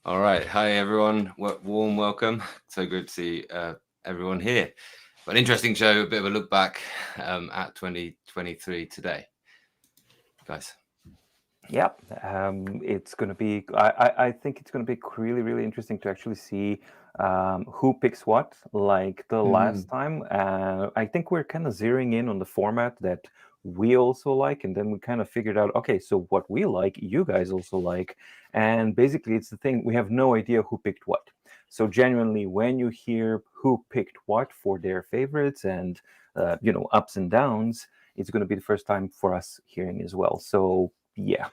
All right. Hi, everyone. Warm welcome. So good to see everyone here. But an interesting show, a bit of a look back at 2023 today. Guys. Yeah, it's going to be, I think it's going to be really, really interesting to actually see who picks what, like the last time. I think we're kind of zeroing in on the format that we also like, and then we kind of figured out, okay, so what we like, you guys also like. And basically, it's the thing, we have no idea who picked what. So genuinely, when you hear who picked what for their favorites and, ups and downs, it's going to be the first time for us hearing as well. So yeah.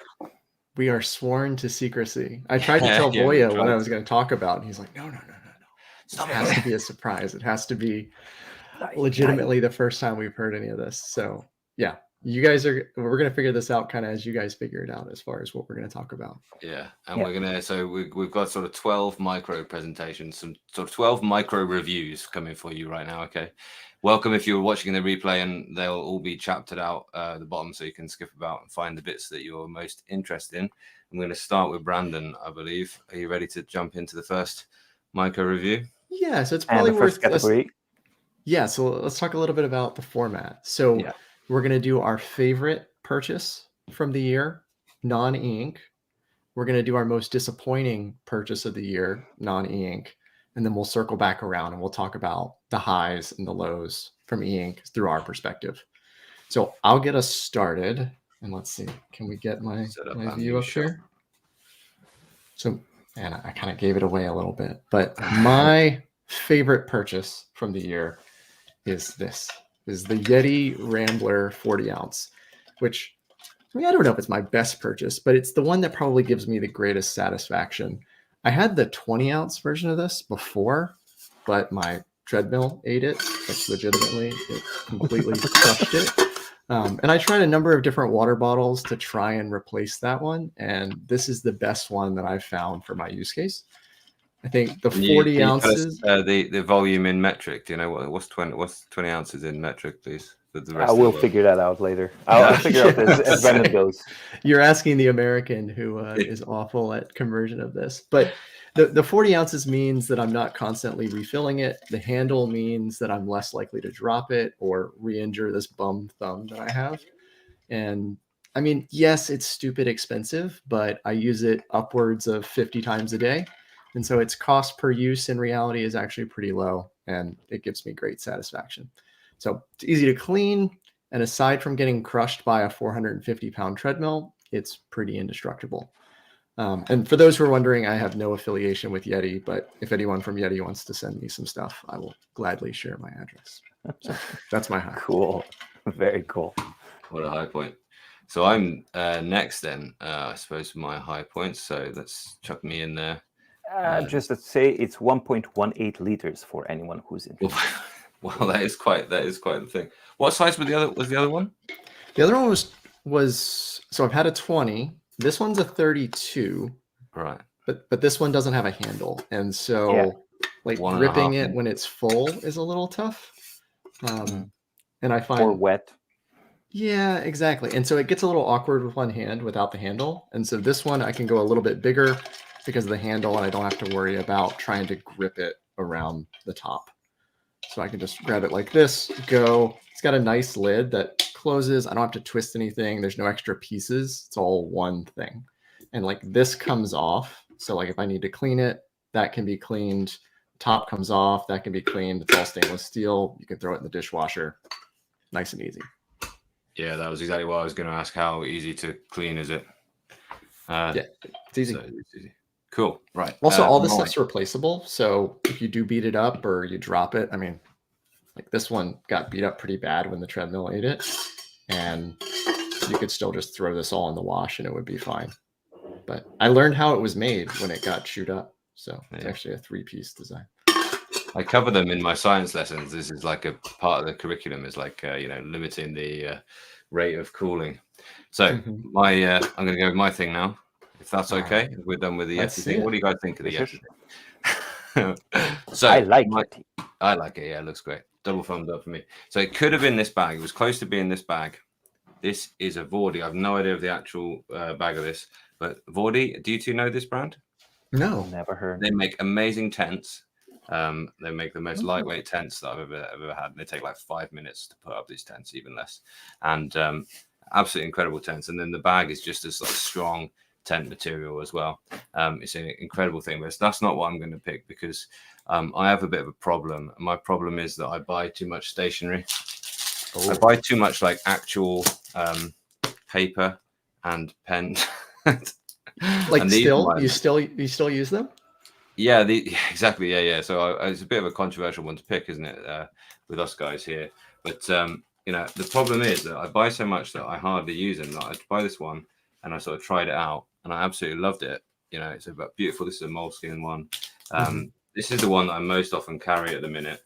We are sworn to secrecy. I tried to tell Voja what I was going to talk about, and he's like, no. It has to be a surprise. It has to be legitimately the first time we've heard any of this. So yeah, we're going to figure this out kind of as you guys figure it out as far as what we're going to talk about. Yeah, and we're going to, we've got sort of 12 micro presentations, some sort of 12 micro reviews coming for you right now, okay? Welcome if you're watching the replay, and they'll all be chaptered out at the bottom so you can skip about and find the bits that you're most interested in. I'm going to start with Brandon, I believe. Are you ready to jump into the first micro review? Yeah, so it's probably worth category. Yeah, so let's talk a little bit about the format. So we're going to do our favorite purchase from the year, non-e-ink. We're going to do our most disappointing purchase of the year, non-e-ink. And then we'll circle back around and we'll talk about the highs and the lows from e-ink through our perspective. So I'll get us started. And let's see, can we get my view up here? So, and I kind of gave it away a little bit, but my favorite purchase from the year is the Yeti Rambler 40 ounce, which, I don't know if it's my best purchase, but it's the one that probably gives me the greatest satisfaction. I had the 20 ounce version of this before, but my treadmill ate it. Like legitimately, it completely crushed it. And I tried a number of different water bottles to try and replace that one. And this is the best one that I've found for my use case. I think the 40 ounces. The volume in metric. Do you know what's 20 ounces in metric, please? For the rest I will figure that out later. I'll figure out as Brandon goes. You're asking the American who is awful at conversion of this. But the 40 ounces means that I'm not constantly refilling it. The handle means that I'm less likely to drop it or re-injure this bum thumb that I have. And I mean, yes, it's stupid expensive, but I use it upwards of 50 times a day. And so its cost per use in reality is actually pretty low, and it gives me great satisfaction. So it's easy to clean. And aside from getting crushed by a 450-pound treadmill, it's pretty indestructible. And for those who are wondering, I have no affiliation with Yeti, but if anyone from Yeti wants to send me some stuff, I will gladly share my address. So that's my high. Cool. Very cool. What a high point. So I'm next then, I suppose, for my high points. So let's chuck me in there. Just to say, it's 1.18 liters for anyone who's interested. Well, that is quite the thing. What size was the other one? The other one was so I've had a 20. This one's a 32. Right. But this one doesn't have a handle, and so gripping it when it's full is a little tough. And I find or wet. Yeah, exactly. And so it gets a little awkward with one hand without the handle. And so this one I can go a little bit bigger because of the handle, and I don't have to worry about trying to grip it around the top. So I can just grab it like this, go. It's got a nice lid that closes. I don't have to twist anything. There's no extra pieces. It's all one thing. And like this comes off. So like if I need to clean it, that can be cleaned. Top comes off. That can be cleaned. It's all stainless steel. You can throw it in the dishwasher. Nice and easy. Yeah, that was exactly what I was going to ask. How easy to clean is it? Yeah, it's easy. So it's easy. Cool. Right. Also, all this stuff's replaceable. So if you do beat it up or you drop it, I mean, like this one got beat up pretty bad when the treadmill ate it. And you could still just throw this all in the wash and it would be fine. But I learned how it was made when it got chewed up. So it's actually a 3-piece design. I cover them in my science lessons. This is like a part of the curriculum is like, limiting the rate of cooling. So I'm going to go with my thing now. If that's okay, we're done with the Yeti thing. What do you guys think of the Yeti thing? So I like it. I like it. Yeah, it looks great. Double thumbs up for me. So it could have been this bag. It was close to being this bag. This is a Vordi. I have no idea of the actual bag of this, but Vordi. Do you two know this brand? No. Never heard. They make amazing tents. They make the most lightweight tents that I've ever had. And they take like 5 minutes to put up these tents, even less. And absolutely incredible tents. And then the bag is just as like strong tent material as well. It's an incredible thing, but that's not what I'm going to pick because I have a bit of a problem. My problem is that I buy too much stationery. I buy too much like actual paper and pen. Like and you still use them? Yeah, exactly. Yeah. So it's a bit of a controversial one to pick, isn't it, with us guys here? But the problem is that I buy so much that I hardly use them. Like, I buy this one, and I sort of tried it out, and I absolutely loved it. It's about beautiful. This is a moleskin one. This is the one that I most often carry at the minute,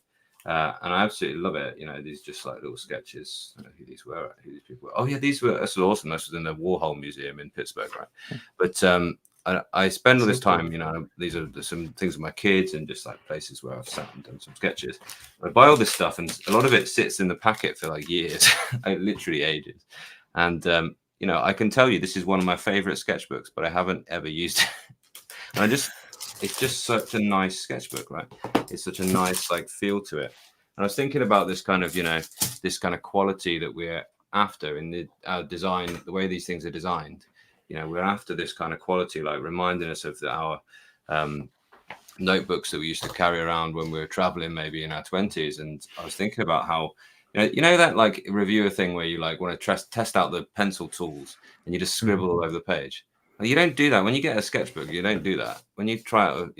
and I absolutely love it. These just like little sketches. I don't know who these were, who these people were. Oh yeah, this was awesome. This was in the Warhol Museum in Pittsburgh, right? But I spend all this time, these are some things with my kids and just like places where I've sat and done some sketches. I buy all this stuff and a lot of it sits in the packet for like years, like literally ages. And, I can tell you this is one of my favorite sketchbooks, but I haven't ever used it. And it's just such a nice sketchbook, right? It's such a nice like feel to it. And I was thinking about this kind of, this kind of quality that we're after in our design, the way these things are designed. We're after this kind of quality, like reminding us of our notebooks that we used to carry around when we were traveling, maybe in our 20s. And I was thinking about how, that like reviewer thing where you like want to test out the pencil tools and you just scribble all over the page. Well, you don't do that when you get a sketchbook. You don't do that when you try out.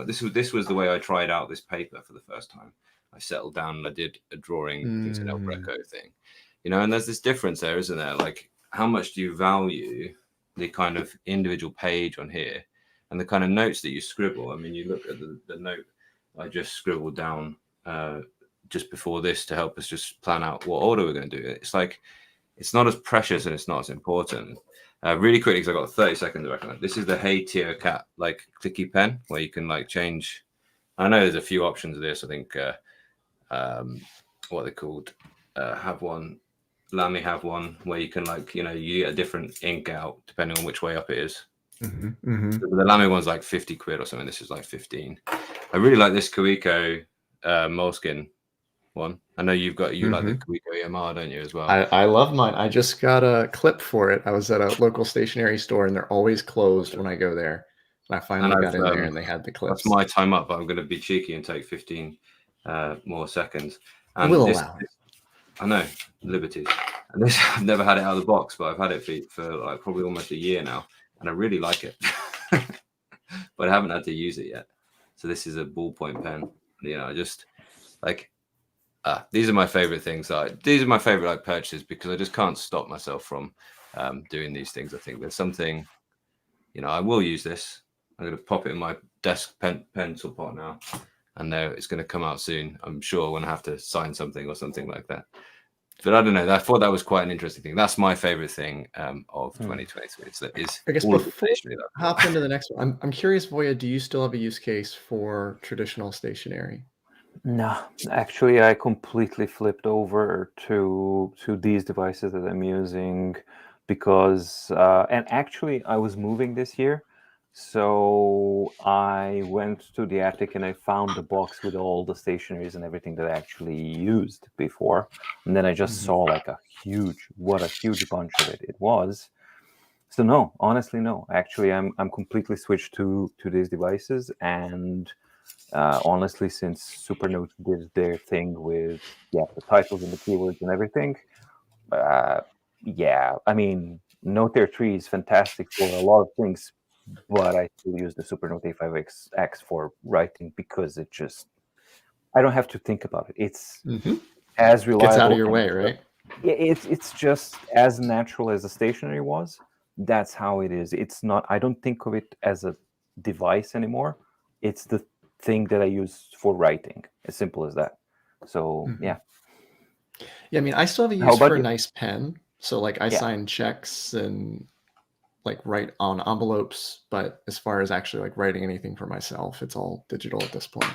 This was the way I tried out this paper for the first time. I settled down and I did a drawing. It's an El Greco thing, and there's this difference there, isn't there? Like, how much do you value the kind of individual page on here and the kind of notes that you scribble? I mean, you look at the note I just scribbled down just before this to help us just plan out what order we're going to do it. It's like, it's not as precious and it's not as important. Really quickly, because I've got 30 seconds to recommend. This is the Hey Tio Cat like clicky pen where you can like change. I know there's a few options of this. I think what they're called have one. Lamy have one where you can like, you get a different ink out depending on which way up it is. The Lamy one's like 50 quid or something. This is like 15. I really like this Kuiko moleskin one. I know you like the Kuiko EMR, don't you, as well? I love mine. I just got a clip for it. I was at a local stationery store and they're always closed when I go there. And I finally got in there and they had the clips. That's my time up, but I'm going to be cheeky and take 15 more seconds. And we'll allow it. I know, liberties. And this, I've never had it out of the box, but I've had it for like probably almost a year now, and I really like it. But I haven't had to use it yet. So this is a ballpoint pen. I just like these are my favorite things. These are my favorite like purchases because I just can't stop myself from doing these things. I think there's something, I will use this. I'm going to pop it in my desk pencil pot now. And it's going to come out soon, I'm sure, when I have to sign something or something like that. But I don't know. I thought that was quite an interesting thing. That's my favorite thing of 2023. I guess before we hop into the next one, I'm curious, Voja, do you still have a use case for traditional stationery? No, actually, I completely flipped over to these devices that I'm using because, and actually, I was moving this year. So I went to the attic and I found the box with all the stationaries and everything that I actually used before. And then I just saw like what a huge bunch of it was. So no, honestly, no. Actually, I'm completely switched to these devices. And honestly, since Supernote did their thing with the titles and the keywords and everything, I mean, Note Air 3 is fantastic for a lot of things. But I still use the Supernote A5X for writing because I don't have to think about it. It's as reliable. Gets out of your way, right? It's just as natural as the stationery was. That's how it is. It's not. I don't think of it as a device anymore. It's the thing that I use for writing. As simple as that. So yeah. Yeah, I mean, I still have a use for a nice pen. So like I sign checks and like write on envelopes, but as far as actually like writing anything for myself, it's all digital at this point.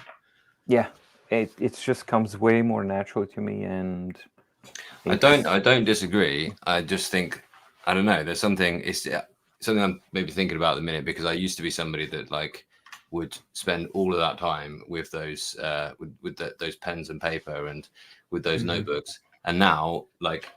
Yeah, it just comes way more natural to me, and I don't disagree. I just think I don't know. There's something. It's something I'm maybe thinking about at the minute because I used to be somebody that like would spend all of that time with those those pens and paper and with those notebooks. And now, like,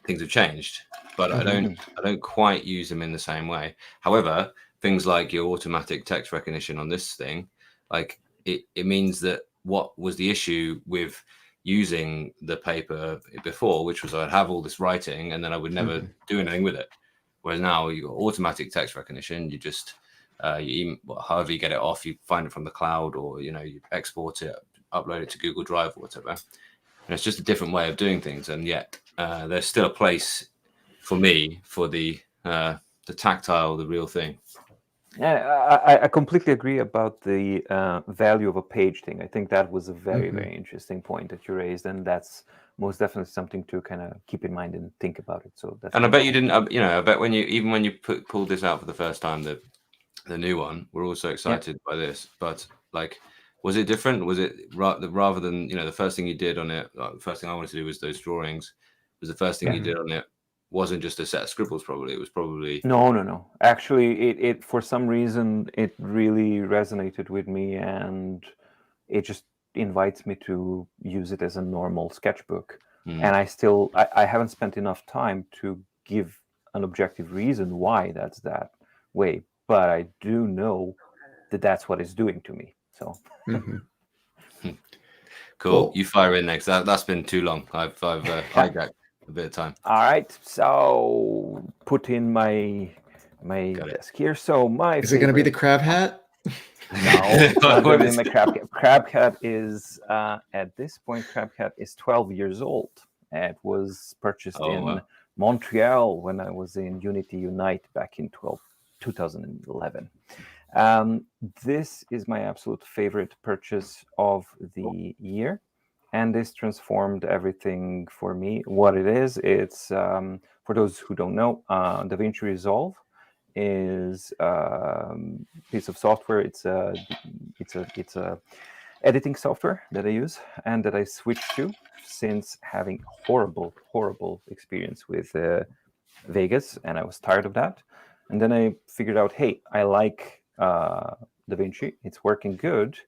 things have changed, but I don't quite use them in the same way. However, things like your automatic text recognition on this thing, like it means that what was the issue with using the paper before, which was I'd have all this writing and then I would never do anything with it. Whereas now you got automatic text recognition. You just however you get it off, you find it from the cloud, or you export it, upload it to Google Drive or whatever. And it's just a different way of doing things. And yet there's still a place for me for the tactile, the real thing. Yeah, I completely agree about the value of a page thing. I think that was a very, very interesting point that you raised, and that's most definitely something to kind of keep in mind and think about it. So that's. And I bet you didn't. I bet when you pulled this out for the first time, the new one, we're all so excited by this. But like, was it different? Was it rather than the first thing you did on it? The first thing I wanted to do was those drawings. Was the first thing you did on it? Wasn't just a set of scribbles, probably. It was probably no. Actually, it for some reason it really resonated with me, and it just invites me to use it as a normal sketchbook. And I haven't spent enough time to give an objective reason why that's that way, but I do know that that's what it's doing to me. So cool. You fire in next. That's been too long. I've hijacked a bit of time. All right, so put in my desk here. So is it going to be the crab hat? No, it's not going to be my crab cat. Crab cat is at this point. Crab cat is 12 years old. It was purchased in Montreal when I was in Unity Unite back in 2011. This is my absolute favorite purchase of the year. And this transformed everything for me. What it is, it's for those who don't know, the Vinci Resolve is a piece of software. It's a editing software that I use and that I switched to since having horrible experience with Vegas, and I was tired of that. And then I figured out, hey, I like Da Vinci. It's working good.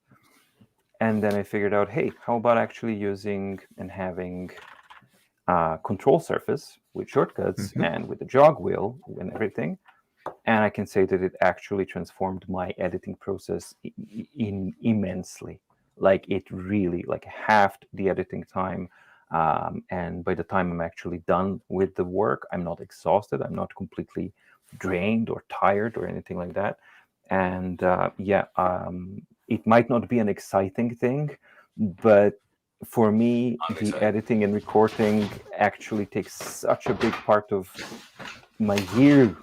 And then I figured out, hey, how about actually using and having control surface with shortcuts and with the jog wheel and everything. And I can say that it actually transformed my editing process immensely. Like it really halved the editing time. And by the time I'm actually done with the work, I'm not exhausted. I'm not completely drained or tired or anything like that. And it might not be an exciting thing, but for me, the editing and recording actually takes such a big part of my year.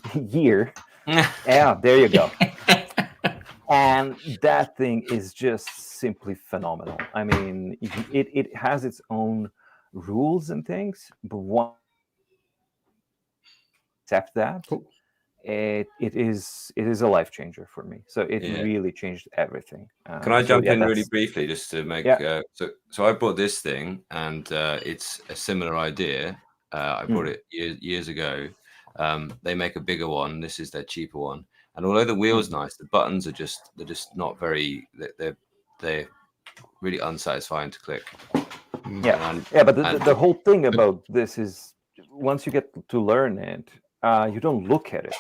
Yeah, there you go. And that thing is just simply phenomenal. I mean, it has its own rules and things, but one accept that. It is a life changer for me. So it really changed everything. Can I jump in really briefly just to make so I bought this thing, and it's a similar idea. I bought it years ago. They make a bigger one. This is their cheaper one, and although the wheel's nice, the buttons are just not very. They're really unsatisfying to click. But the whole thing about this is once you get to learn it, you don't look at it.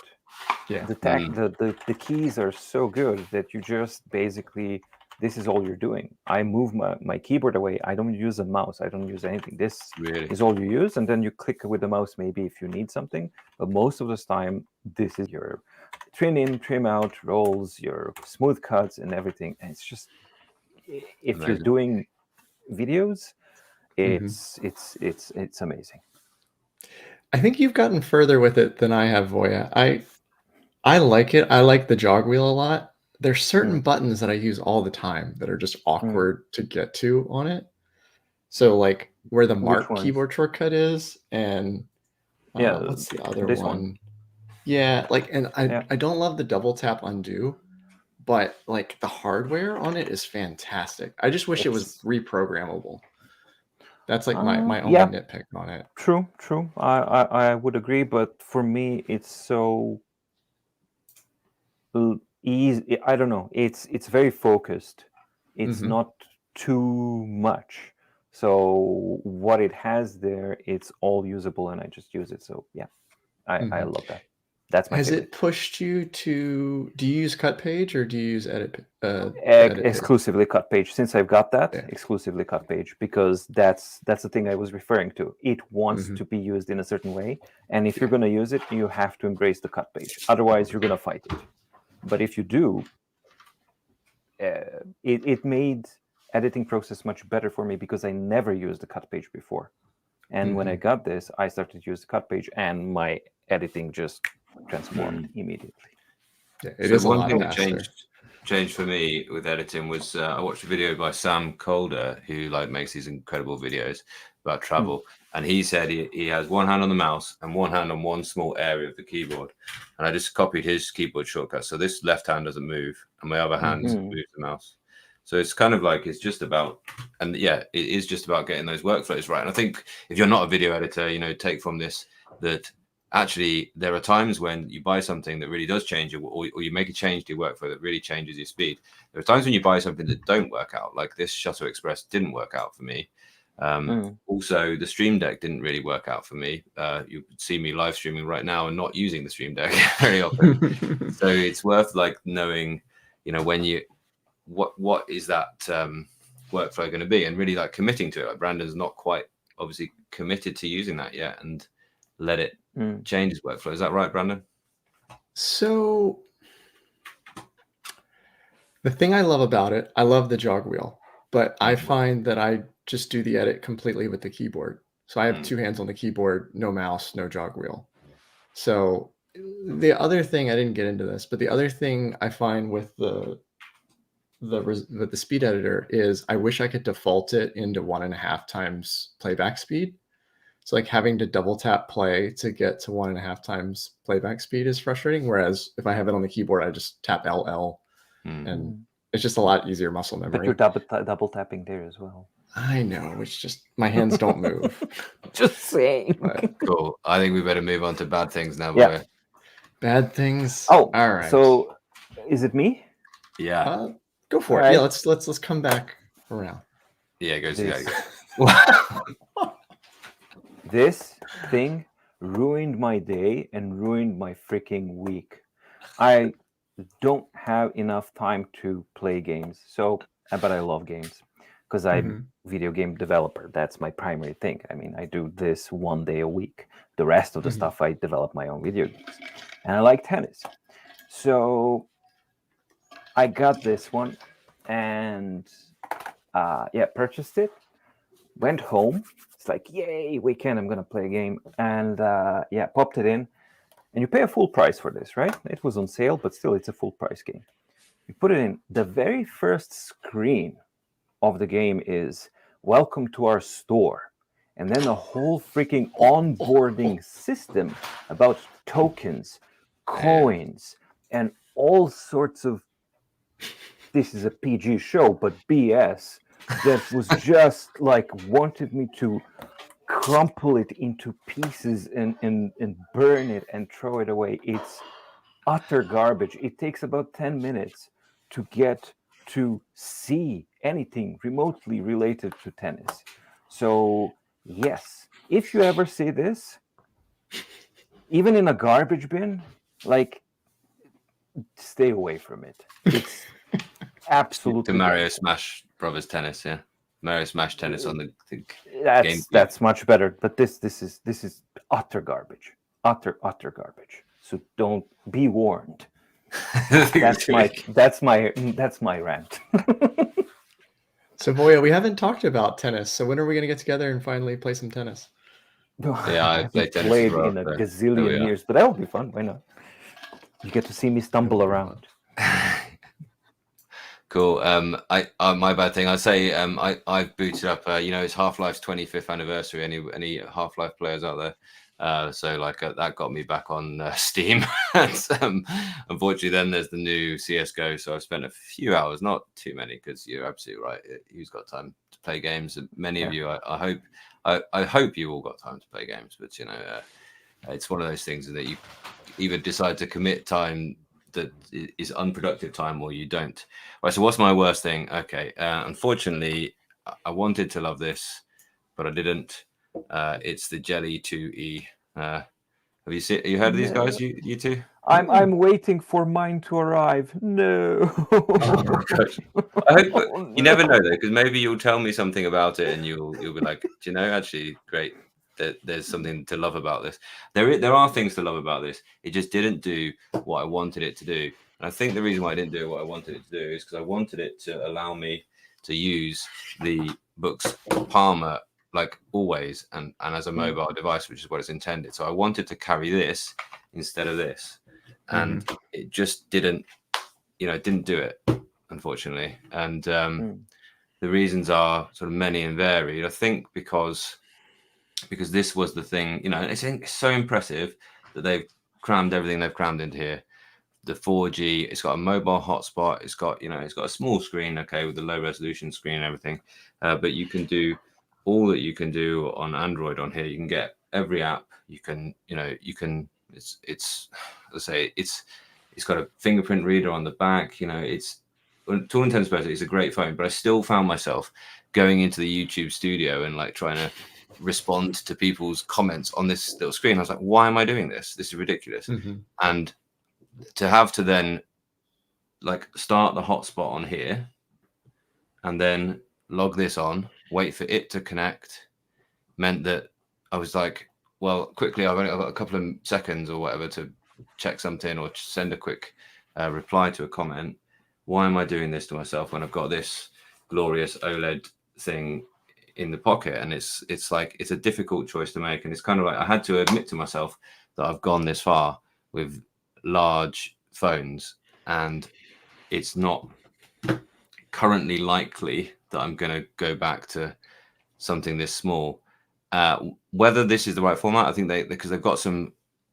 The keys are so good that you just basically, this is all you're doing. I move my keyboard away. I don't use a mouse. I don't use anything. This is all you use. And then you click with the mouse maybe if you need something. But most of the time, this is your trim in, trim out, rolls, your smooth cuts and everything. And it's just, if you're doing videos, it's amazing. I think you've gotten further with it than I have, Voja. I like it. I like the jog wheel a lot. There's certain buttons that I use all the time that are just awkward to get to on it. So like where the Mark keyboard shortcut is, and what's the other one? I don't love the double tap undo, but like the hardware on it is fantastic. I just wish it was reprogrammable. That's like my only nitpick on it. True. I would agree, but for me, it's so easy. I don't know. It's very focused. It's not too much. So what it has there, it's all usable, and I just use it. So yeah, I love that. That's my Has favorite. it pushed you to? Do you use Cut Page or do you use Edit? Exclusively Cut Page. Since I've got that, exclusively Cut Page, because that's the thing I was referring to. It wants to be used in a certain way, and if you're going to use it, you have to embrace the Cut Page. Otherwise, you're going to fight it. But if you do, it made editing process much better for me because I never used the Cut Page before. And when I got this, I started to use the Cut Page, and my editing just transformed immediately. Yeah, it is one thing that changed for me with editing was I watched a video by Sam Calder, who makes these incredible videos about travel, and he said he has one hand on the mouse and one hand on one small area of the keyboard, and I just copied his keyboard shortcut. So this left hand doesn't move, and my other hand moves the mouse. So it's kind of it's just about, and yeah, it is just about getting those workflows right. And I think if you're not a video editor, take from this that actually there are times when you buy something that really does change it, or you make a change to your workflow that really changes your speed. There are times when you buy something that don't work out, like this Shuttle Express didn't work out for me. Also, the Stream Deck didn't really work out for me. You see me live streaming right now and not using the Stream Deck very often. So it's worth knowing, when you, what is that workflow going to be, and really committing to it. Brandon's not quite obviously committed to using that yet, and let it change his workflow. Is that right, Brandon? So the thing I love about it, I love the jog wheel, but I find that I just do the edit completely with the keyboard. So I have two hands on the keyboard, no mouse, no jog wheel. So the other thing, I didn't get into this, but the other thing I find with the speed editor is I wish I could default it into 1.5 times playback speed. So having to double tap play to get to 1.5 times playback speed is frustrating. Whereas if I have it on the keyboard, I just tap LL and it's just a lot easier muscle memory. But you're double tapping there as well. I know. It's just my hands don't move. Just saying. But, cool. I think we better move on to bad things now. Yeah. Bad things. Oh, all right. So is it me? Yeah. Go for it. Right. Yeah. Let's come back around. Yeah. Go to This thing ruined my day and ruined my freaking week. I don't have enough time to play games. But I love games because I'm a video game developer. That's my primary thing. I mean, I do this 1 day a week. The rest of the stuff, I develop my own video games. And I like tennis. So I got this one and purchased it. Went home. It's yay, weekend, I'm going to play a game. And popped it in. And you pay a full price for this, right? It was on sale, but still, it's a full price game. You put it in. The very first screen of the game is, welcome to our store. And then a whole freaking onboarding system about tokens, coins, and all sorts of, this is a PG show, but BS. That was just wanted me to crumple it into pieces and burn it and throw it away. It's utter garbage. It takes about 10 minutes to get to see anything remotely related to tennis. So yes, if you ever see this, even in a garbage bin, stay away from it. It's absolutely to Mario Smash Brothers Tennis, yeah. Mario Smash Tennis on the game. That's much better. But this is utter garbage. Utter garbage. So don't be warned. That's my rant. So Voja, we haven't talked about tennis. So when are we going to get together and finally play some tennis? Yeah, I played tennis in a gazillion years, but that will be fun. Why not? You get to see me stumble around. Cool. My bad thing. I'd say I've booted up. It's Half-Life's 25th anniversary. Any Half-Life players out there? So that got me back on Steam. And, unfortunately, then there's the new CS:GO. So I've spent a few hours, not too many, because you're absolutely right. Who's got time to play games? Many of you, I hope you all got time to play games. But it's one of those things that you either decide to commit time that is unproductive time, or you don't. Right. So what's my worst thing? Okay. Unfortunately, I wanted to love this, but I didn't. It's the Jelly 2E. Have you heard of these guys? You two? I'm waiting for mine to arrive. No. Oh, gosh. I hope you never know though, because maybe you'll tell me something about it, and you'll be like, do you know, actually, great. There's something to love about this. There are things to love about this. It just didn't do what I wanted it to do. And I think the reason why I didn't do what I wanted it to do is because I wanted it to allow me to use the book's Palmer like always and as a mobile device, which is what it's intended. So I wanted to carry this instead of this. And it just didn't, it didn't do it, unfortunately. And the reasons are sort of many and varied. I think because this was the thing, it's so impressive that they've crammed everything they've crammed into here. The 4G, it's got a mobile hotspot. It's got, it's got a small screen, okay, with the low resolution screen and everything. But you can do all that you can do on Android on here. You can get every app. You can, it's let's say it's got a fingerprint reader on the back. It's, to all intents and purposes, it's a great phone. But I still found myself going into the YouTube studio and like trying to respond to people's comments on this little screen. I was like, why am I doing this? This is ridiculous. And to have to then like start the hotspot on here and then log this on, wait for it to connect, meant that I was like, well, quickly, I've got a couple of seconds or whatever to check something or send a quick reply to a comment. Why am I doing this to myself when I've got this glorious OLED thing in the pocket? And it's like, it's a difficult choice to make. And it's kind of like, I had to admit to myself that I've gone this far with large phones, and it's not currently likely that I'm going to go back to something this small. Whether this is the right format, I think because they've got some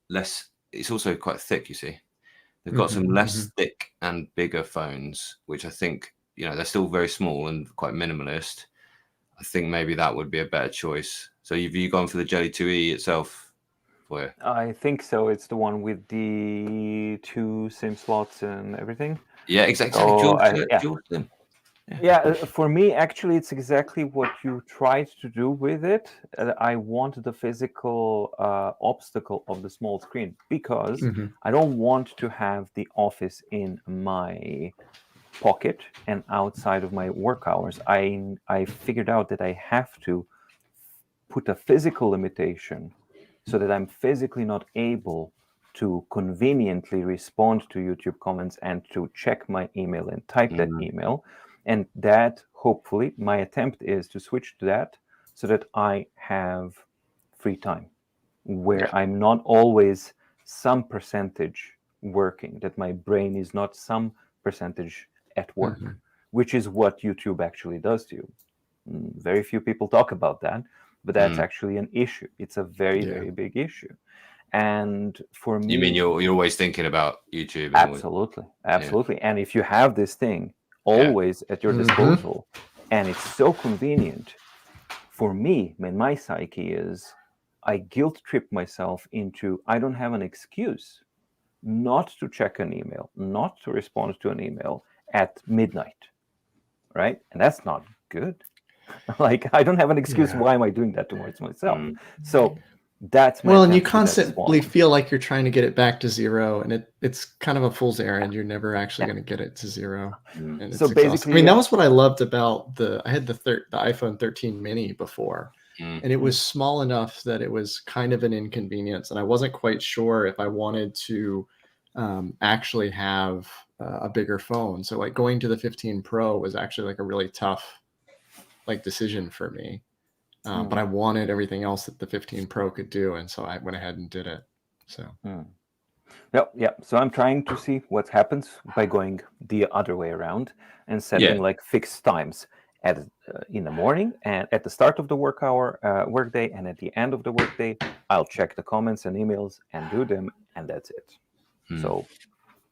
less, it's also quite thick, you see. They've got some less thick and bigger phones, which I think, they're still very small and quite minimalist. I think maybe that would be a better choice. So have you gone for the Jelly 2E itself? I think so. It's the one with the 2 SIM slots and everything. Yeah, exactly. So for me, actually, it's exactly what you tried to do with it. I want the physical obstacle of the small screen because I don't want to have the Office in my pocket and outside of my work hours. I figured out that I have to put a physical limitation so that I'm physically not able to conveniently respond to YouTube comments and to check my email and type that email. And that, hopefully, my attempt is to switch to that so that I have free time where I'm not always some percentage working, that my brain is not some percentage at work, which is what YouTube actually does to you. Very few people talk about that, but that's actually an issue. It's a very, very big issue. And for me... You mean you're always thinking about YouTube? Absolutely. And if you have this thing always at your disposal, and it's so convenient, for me, my psyche is, I guilt trip myself into, I don't have an excuse not to check an email, not to respond to an email at midnight, right? And that's not good. Like, I don't have an excuse. Why am I doing that towards myself? So that's my and you constantly feel like you're trying to get it back to zero, and it's kind of a fool's errand. You're never actually going to get it to zero. And so basically, that was what I loved about I had the iPhone 13 mini before, and it was small enough that it was kind of an inconvenience, and I wasn't quite sure if I wanted to actually have a bigger phone. So like going to the 15 Pro was actually like a really tough decision for me. But I wanted everything else that the 15 Pro could do, and so I went ahead and did it. So So I'm trying to see what happens by going the other way around and setting like fixed times in the morning and at the start of the workday, and at the end of the workday, I'll check the comments and emails and do them, and that's it. So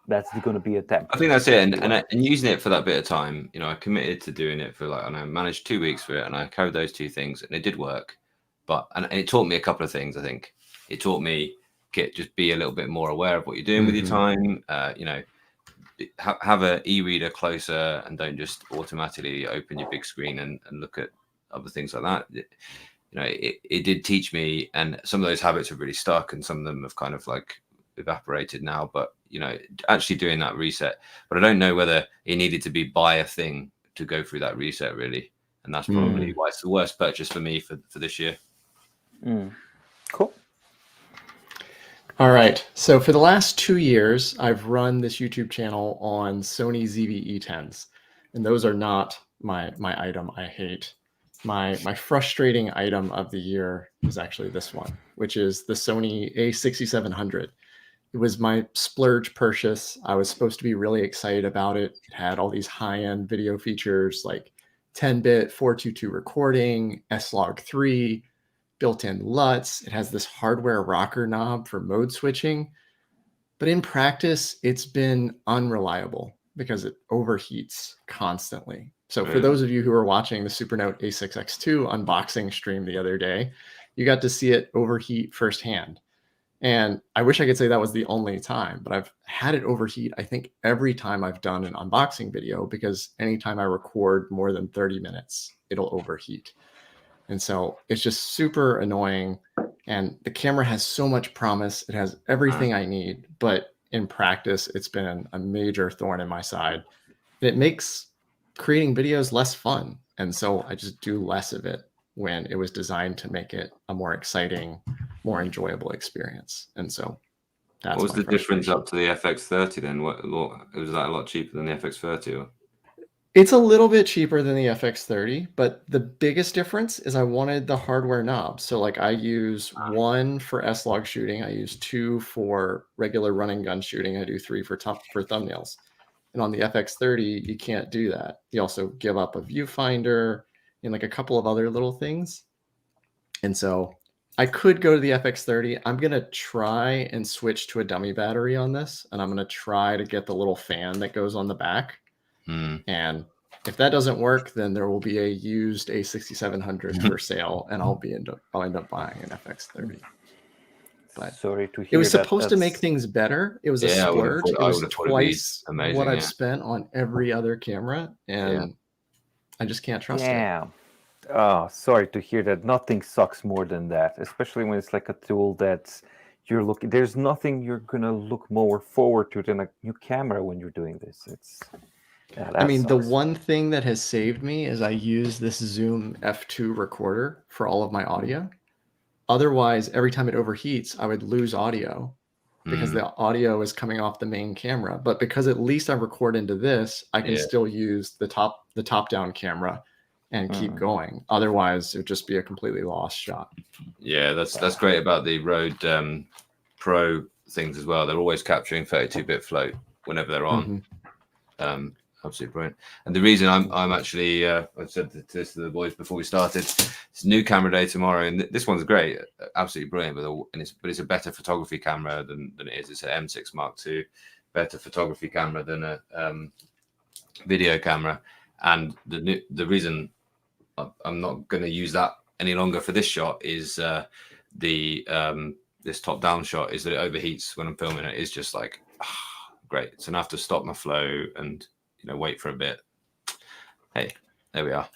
that's going to be a temp. I think that's it, and using it for that bit of time, I committed to doing it for and I managed 2 weeks for it, and I carried those 2 things, and it did work. But and it taught me a couple of things. I think it taught me just be a little bit more aware of what you're doing with your time. have an e-reader closer and don't just automatically open your big screen and look at other things like that. It did teach me, and some of those habits have really stuck, and some of them have kind of like evaporated now. But actually doing that reset, but I don't know whether it needed to be buy a thing to go through that reset really, and that's probably why it's the worst purchase for me for this year. Cool. All right. So for the last 2 years, I've run this YouTube channel on Sony ZV-E10s, and those are not my item I hate. My frustrating item of the year is actually this one, which is the Sony A6700. It was my splurge purchase. I was supposed to be really excited about it. It had all these high-end video features like 10-bit 422 recording, S-Log3, built-in LUTs. It has this hardware rocker knob for mode switching. But in practice, it's been unreliable because it overheats constantly. So for those of you who are watching the Supernote A6X2 unboxing stream the other day, you got to see it overheat firsthand. And I wish I could say that was the only time, but I've had it overheat, I think, every time I've done an unboxing video, because anytime I record more than 30 minutes, it'll overheat. And so it's just super annoying. And the camera has so much promise. It has everything I need, but in practice, it's been a major thorn in my side. It makes creating videos less fun. And so I just do less of it when it was designed to make it a more exciting, more enjoyable experience. And so that's what was the difference up to the FX30 then? Was that a lot cheaper than the FX30? Or? It's a little bit cheaper than the FX30, but the biggest difference is I wanted the hardware knob. So like I use one for S-Log shooting. I use 2 for regular running gun shooting. I do 3 for thumbnails. And on the FX30, you can't do that. You also give up a viewfinder and like a couple of other little things. And so I could go to the FX30. I'm going to try and switch to a dummy battery on this. And I'm going to try to get the little fan that goes on the back. And if that doesn't work, then there will be a used A6700 for sale, and I'll end up buying an FX30. But sorry to hear it was supposed to make things better. It was a splurge. It was twice what I've spent on every other camera, and I just can't trust it. Oh, sorry to hear that. Nothing sucks more than that, especially when it's like a tool that you're looking. There's nothing you're gonna look more forward to than a new camera when you're doing this. I mean, the one thing that has saved me is I use this Zoom F2 recorder for all of my audio. Otherwise, every time it overheats, I would lose audio because the audio is coming off the main camera. But because at least I record into this, I can still use the top-down camera and keep going. Otherwise, it would just be a completely lost shot. Yeah, that's great about the Rode Pro things as well. They're always capturing 32-bit float whenever they're on. Absolutely brilliant. And the reason I'm actually I said this to the boys before we started, it's new camera day tomorrow, and this one's great, absolutely brilliant. But it's a better photography camera than it is. It's an M6 Mark II, better photography camera than a video camera. And the reason I'm not going to use that any longer for this shot is this top-down shot is that it overheats when I'm filming it. It's just like great. So I have to stop my flow and wait for a bit. Hey, there we are.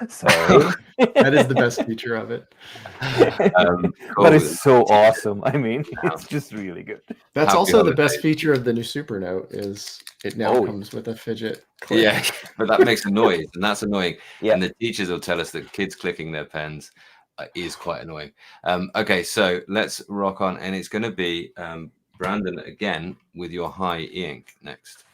Sorry. That is the best feature of it. Cool. That is so awesome. I mean, it's just really good. That's also the best feature of the new Supernote is it now comes with a fidget click. Yeah, but that makes a noise, and that's annoying. Yeah. And the teachers will tell us that kids clicking their pens is quite annoying. Okay, so let's rock on, and it's going to be Brandon again with your high e-ink next.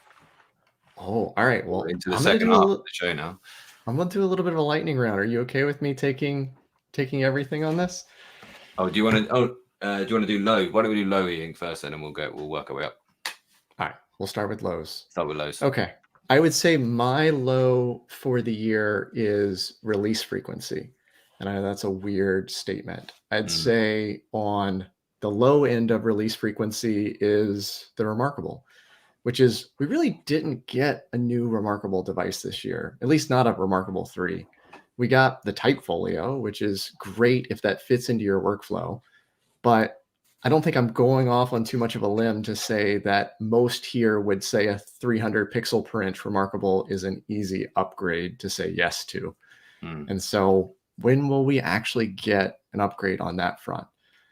Oh, all right. Well, into the second half of the show now. I'm going to do a little bit of a lightning round. Are you okay with me taking everything on this? Oh, do you want to do low? Why don't we do low e-ink first, then, and we'll work our way up. All right, we'll start with lows. Start with lows. Okay. I would say my low for the year is release frequency. And I know that's a weird statement. I'd say on the low end of release frequency is the Remarkable, which is we really didn't get a new Remarkable device this year, at least not a Remarkable 3. We got the Type Folio, which is great if that fits into your workflow. But I don't think I'm going off on too much of a limb to say that most here would say a 300 pixel per inch Remarkable is an easy upgrade to say yes to. And so when will we actually get an upgrade on that front?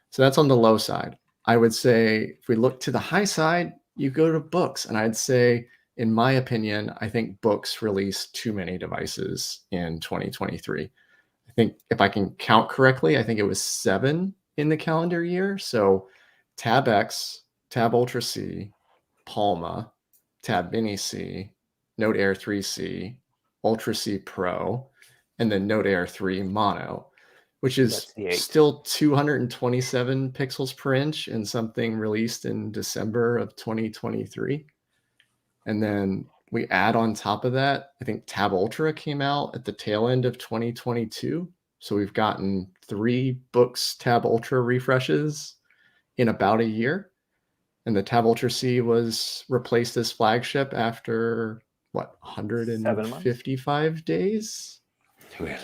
So that's on the low side. I would say if we look to the high side, you go to books. And I'd say, in my opinion, I think books released too many devices in 2023. I think if I can count correctly, I think it was 7 in the calendar year. So Tab X, Tab Ultra C, Palma, Tab Mini C, Note Air 3C, Ultra C Pro, and then Note Air 3 Mono, which is still 227 pixels per inch and something released in December of 2023. And then we add on top of that, I think Tab Ultra came out at the tail end of 2022. So we've gotten 3 books Tab Ultra refreshes in about a year. And the Tab Ultra C was replaced as flagship after, what, 155 days? Really?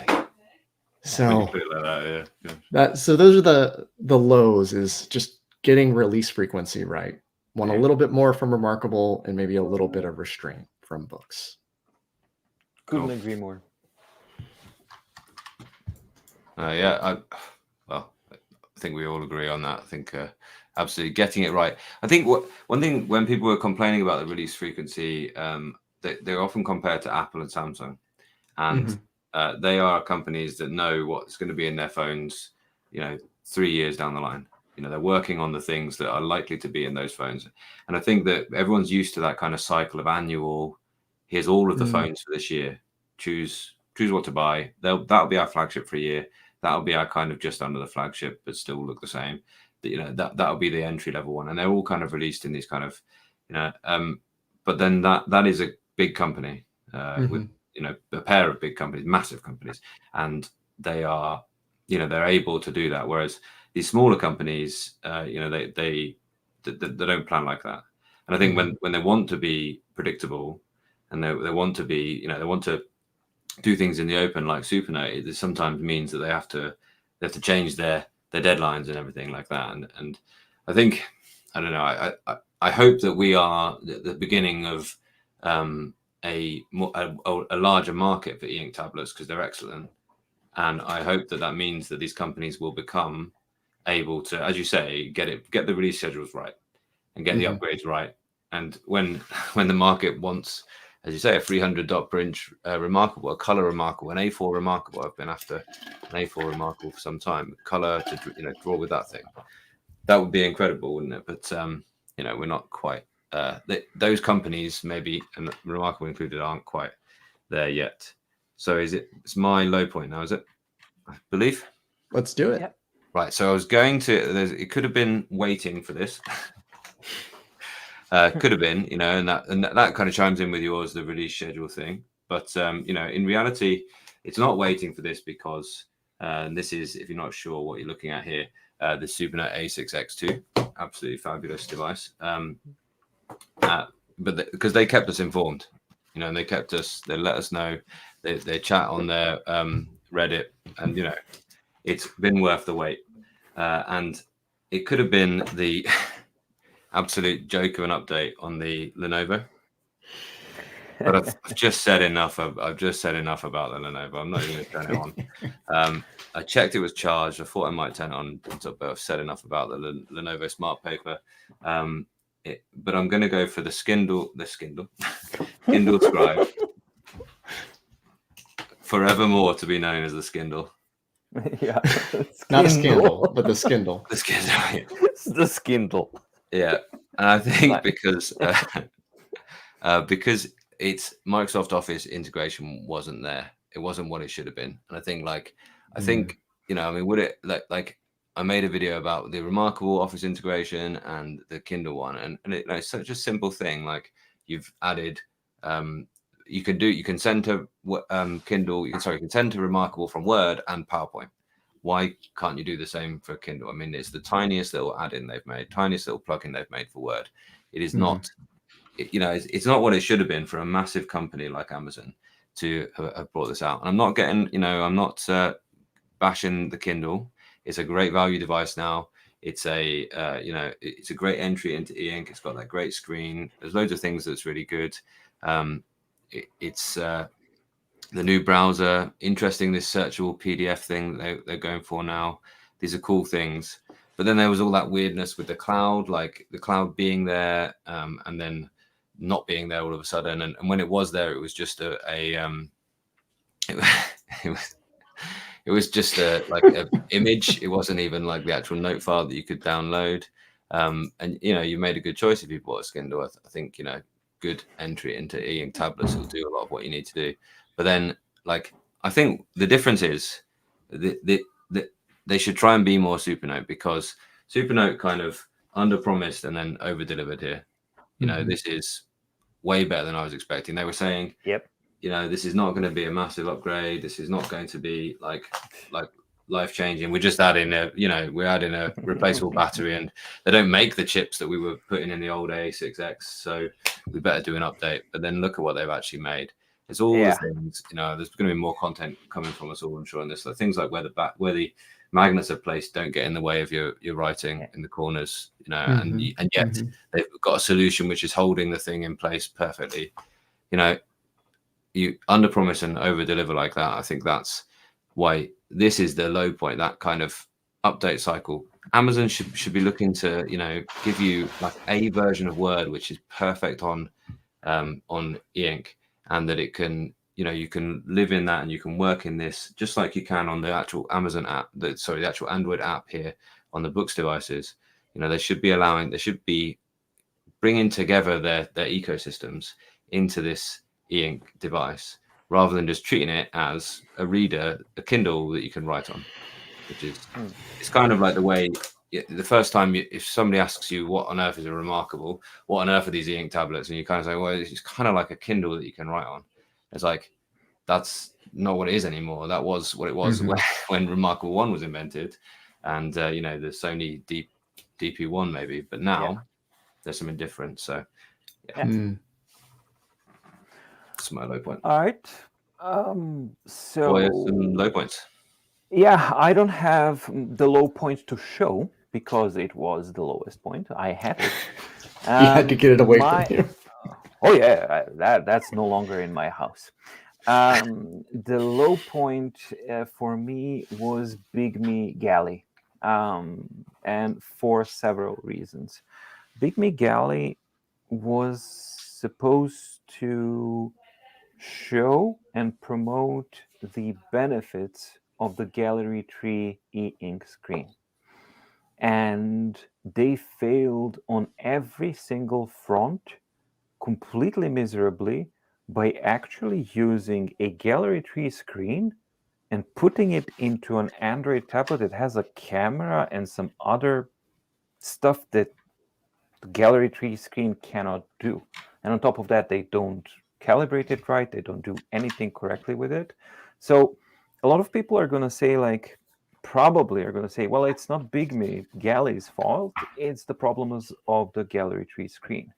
So yeah. So those are the lows, is just getting release frequency right. Want a little bit more from Remarkable and maybe a little bit of restraint from books. Couldn't agree more. I think we all agree on that. I think absolutely getting it right. I think one thing when people were complaining about the release frequency, they're often compared to Apple and Samsung, and they are companies that know what's going to be in their phones, 3 years down the line. They're working on the things that are likely to be in those phones. And I think that everyone's used to that kind of cycle of annual, here's all of the phones for this year. Choose what to buy. That'll be our flagship for a year. That'll be our kind of just under the flagship, but still look the same. That'll be the entry level one. And they're all kind of released in these kind of, but then that is a big company with, a pair of big companies, massive companies. And they are, they're able to do that. Whereas these smaller companies, they don't plan like that. And I think when they want to be predictable and they want to be, they want to do things in the open like Supernote, it sometimes means that they have to change their deadlines and everything like that. And I think, I don't know, I hope that we are the beginning of a larger market for e-ink tablets, because they're excellent. And I hope that means that these companies will become able to, as you say, get the release schedules right and get the upgrades right. And when the market wants, as you say, a 300 dot per inch Remarkable, a color Remarkable, an A4 Remarkable. I've been after an A4 Remarkable for some time. Color to draw with that thing. That would be incredible, wouldn't it? But we're not quite. Those companies, maybe, and Remarkable included, aren't quite there yet. So it's my low point now, is it? I believe. Let's do it. Yep. Right. So I was going to. It could have been waiting for this. Could have been, and that kind of chimes in with yours, the release schedule thing. But in reality, it's not waiting for this, because this is, if you're not sure what you're looking at here, the Supernote A6X2, absolutely fabulous device. But because they kept us informed, and they let us know, they chat on their Reddit, and it's been worth the wait. And it could have been the absolute joke of an update on the Lenovo. But I've just said enough. I've just said enough about the Lenovo. I'm not even going to turn it on. I checked it was charged. I thought I might turn it on, but I've said enough about the Lenovo Smart Paper. But I'm going to go for the Kindle Scribe. Forevermore to be known as the Skindle. Yeah. Not a Skindle, but the Skindle. The Skindle. It's the Skindle. Yeah. And I think because it's Microsoft Office integration wasn't there. It wasn't what it should have been. And I think would it like I made a video about the Remarkable Office integration and the Kindle one, and it's such a simple thing. Like, you've added you can send to Kindle, you can send to Remarkable from Word and PowerPoint. Why can't you do the same for Kindle? I mean, it's the tiniest little add-in they've made, tiniest little plugin they've made for Word. It is not, it's not what it should have been for a massive company like Amazon to have brought this out. And I'm not getting, I'm not bashing the Kindle. It's a great value device now. It's a it's a great entry into e-ink. It's got that great screen. There's loads of things that's really good. It's the new browser, interesting. This searchable PDF thing they're going for now. These are cool things. But then there was all that weirdness with the cloud, like the cloud being there and then not being there all of a sudden. And when it was there, it was just it was just a image. It wasn't even like the actual note file that you could download. And you made a good choice if you bought a Kindle. I think good entry into e-ink tablets will do a lot of what you need to do. But then, like, I think the difference is they should try and be more Supernote, because Supernote kind of under-promised and then over-delivered here. This is way better than I was expecting. They were saying, yep, this is not going to be a massive upgrade. This is not going to be like life-changing. We're just adding we're adding a replaceable battery, and they don't make the chips that we were putting in the old A6X, so we better do an update. But then look at what they've actually made. It's all the things, there's going to be more content coming from us all, I'm sure, on this. Things like where the magnets are placed don't get in the way of your writing in the corners, and yet they've got a solution which is holding the thing in place perfectly. You under-promise and over-deliver like that. I think that's why this is the low point, that kind of update cycle. Amazon should be looking to, give you like a version of Word which is perfect on e-ink, and that it can, you can live in that and you can work in this just like you can on the actual Amazon app, the actual Android app here on the Books devices. They should be bringing together their ecosystems into this e-ink device, rather than just treating it as a reader, a Kindle that you can write on, which is it's kind of like the way the first time if somebody asks you what on earth is a Remarkable, what on earth are these e-ink tablets, and you kind of say, well, it's kind of like a Kindle that you can write on. It's like, that's not what it is anymore. That was what it was when Remarkable 1 was invented, and the Sony DP1 maybe, but now there's something different. So that's my low point. All right. So some low points. Yeah, I don't have the low point to show because it was the lowest point. I had it. You had to get it away from you. Oh yeah, that's no longer in my house. The low point for me was Big Me Galley, and for several reasons. Big Me Galley was supposed to show and promote the benefits of the Gallery 3 e-ink screen. And they failed on every single front completely miserably by actually using a Gallery 3 screen and putting it into an Android tablet that has a camera and some other stuff that the Gallery 3 screen cannot do. And on top of that, they don't calibrate it right. They don't do anything correctly with it. So a lot of people are going to say, well, it's not Big Me Galley's fault. It's the problems of the Gallery 3 screen.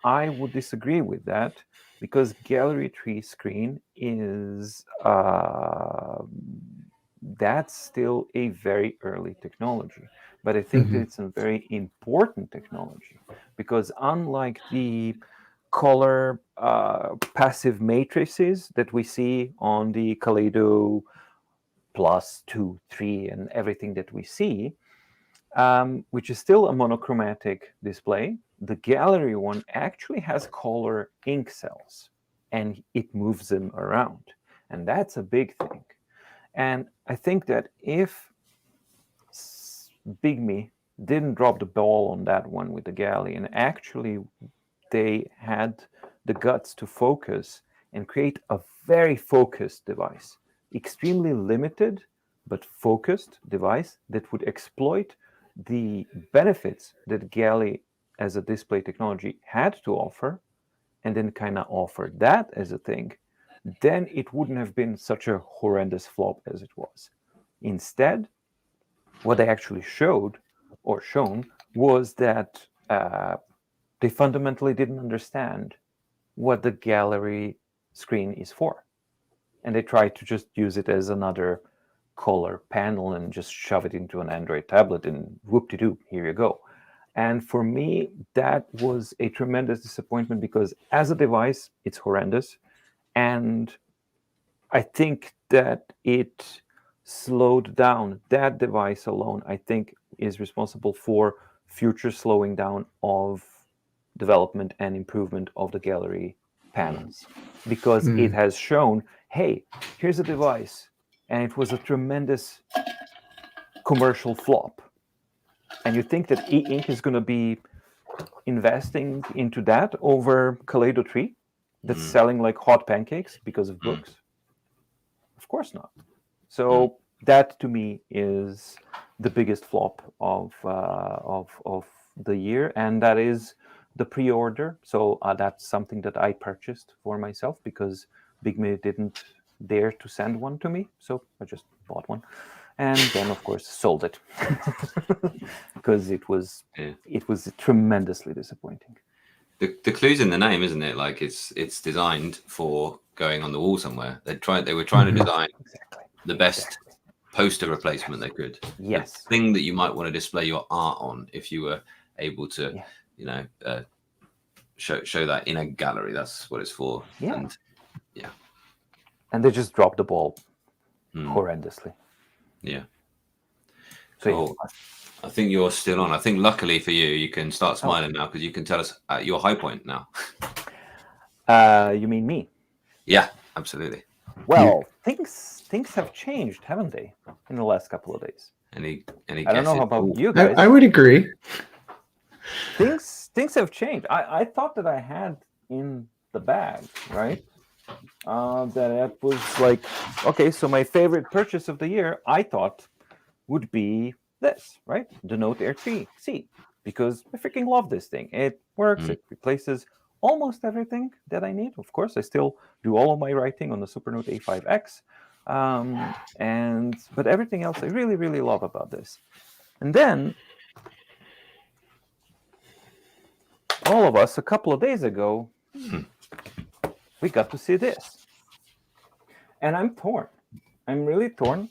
I would disagree with that, because Gallery 3 screen is that's still a very early technology. But I think that it's a very important technology, because unlike the color passive matrices that we see on the Kaleido Plus 2, 3, and everything that we see, which is still a monochromatic display, the Gallery one actually has color ink cells, and it moves them around. And that's a big thing. And I think that if Big Me didn't drop the ball on that one with the Galley, and actually they had the guts to focus and create a very focused device, extremely limited but focused device that would exploit the benefits that Galley as a display technology had to offer, and then kind of offered that as a thing, then it wouldn't have been such a horrendous flop as it was. Instead, what they actually showed or shown was that they fundamentally didn't understand what the Gallery screen is for. And they tried to just use it as another color panel and just shove it into an Android tablet and whoop-de-doo, here you go. And for me, that was a tremendous disappointment because as a device, it's horrendous. And I think that it slowed down. That device alone, I think, is responsible for future slowing down of development and improvement of the gallery panels. Because it has shown, hey, here's a device. And it was a tremendous commercial flop. And you think that e-ink is going to be investing into that over Kaleido 3 that's selling like hot pancakes because of books? Of course not. So that to me is the biggest flop of the year, and that is the pre-order. So that's something that I purchased for myself because Bigme didn't dare to send one to me, so I just bought one. And then, of course, sold it because it was tremendously disappointing. The clue's in the name, isn't it? Like it's designed for going on the wall somewhere. They were trying to design the best poster replacement they could. Yes, the thing that you might want to display your art on if you were able to, show that in a gallery. That's what it's for. Yeah, and they just dropped the ball horrendously. Yeah. So I think you're still on. I think luckily for you, you can start smiling now because you can tell us at your high point now. You mean me? Yeah, absolutely. Well, things have changed, haven't they, in the last couple of days? Any I don't know about you guys. I would agree. Things have changed. I thought that I had in the bag, right? That was like, okay, so my favorite purchase of the year, I thought, would be this, right? The Note Air 3C, because I freaking love this thing. It works. It replaces almost everything that I need. Of course, I still do all of my writing on the Supernote A5X, but everything else I really, really love about this. And then all of us a couple of days ago, we got to see this. And I'm torn. I'm really torn.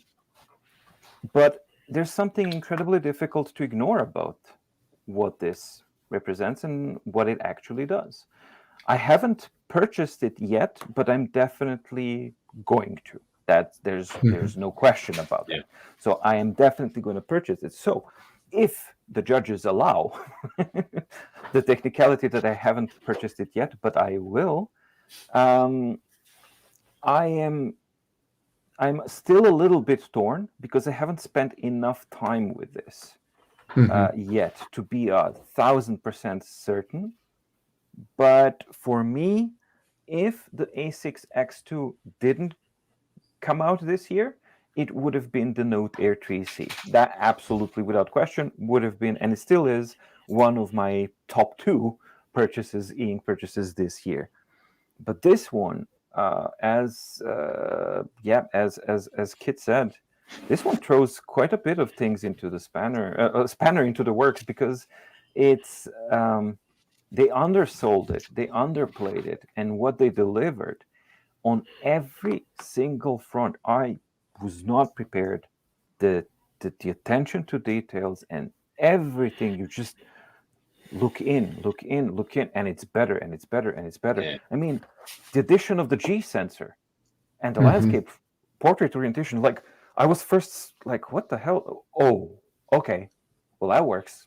But there's something incredibly difficult to ignore about what this represents and what it actually does. I haven't purchased it yet, but I'm definitely going to. There's no question about it. So I am definitely going to purchase it. So if the judges allow the technicality that I haven't purchased it yet, but I will, I'm still a little bit torn because I haven't spent enough time with this yet to be 1,000% certain. But for me, if the A6X2 didn't come out this year, it would have been the Note Air 3C. That absolutely, without question, would have been, and it still is, one of my top 2 e-ink purchases this year. But this one, as Kit said, this one throws quite a bit of things into the spanner into the works because it's they undersold it, they underplayed it, and what they delivered on every single front, I was not prepared. The attention to details and everything, you just look in, and it's better, and it's better, and it's better. Yeah. I mean, the addition of the G sensor and the landscape portrait orientation, like, I was first like, what the hell? Oh, okay. Well, that works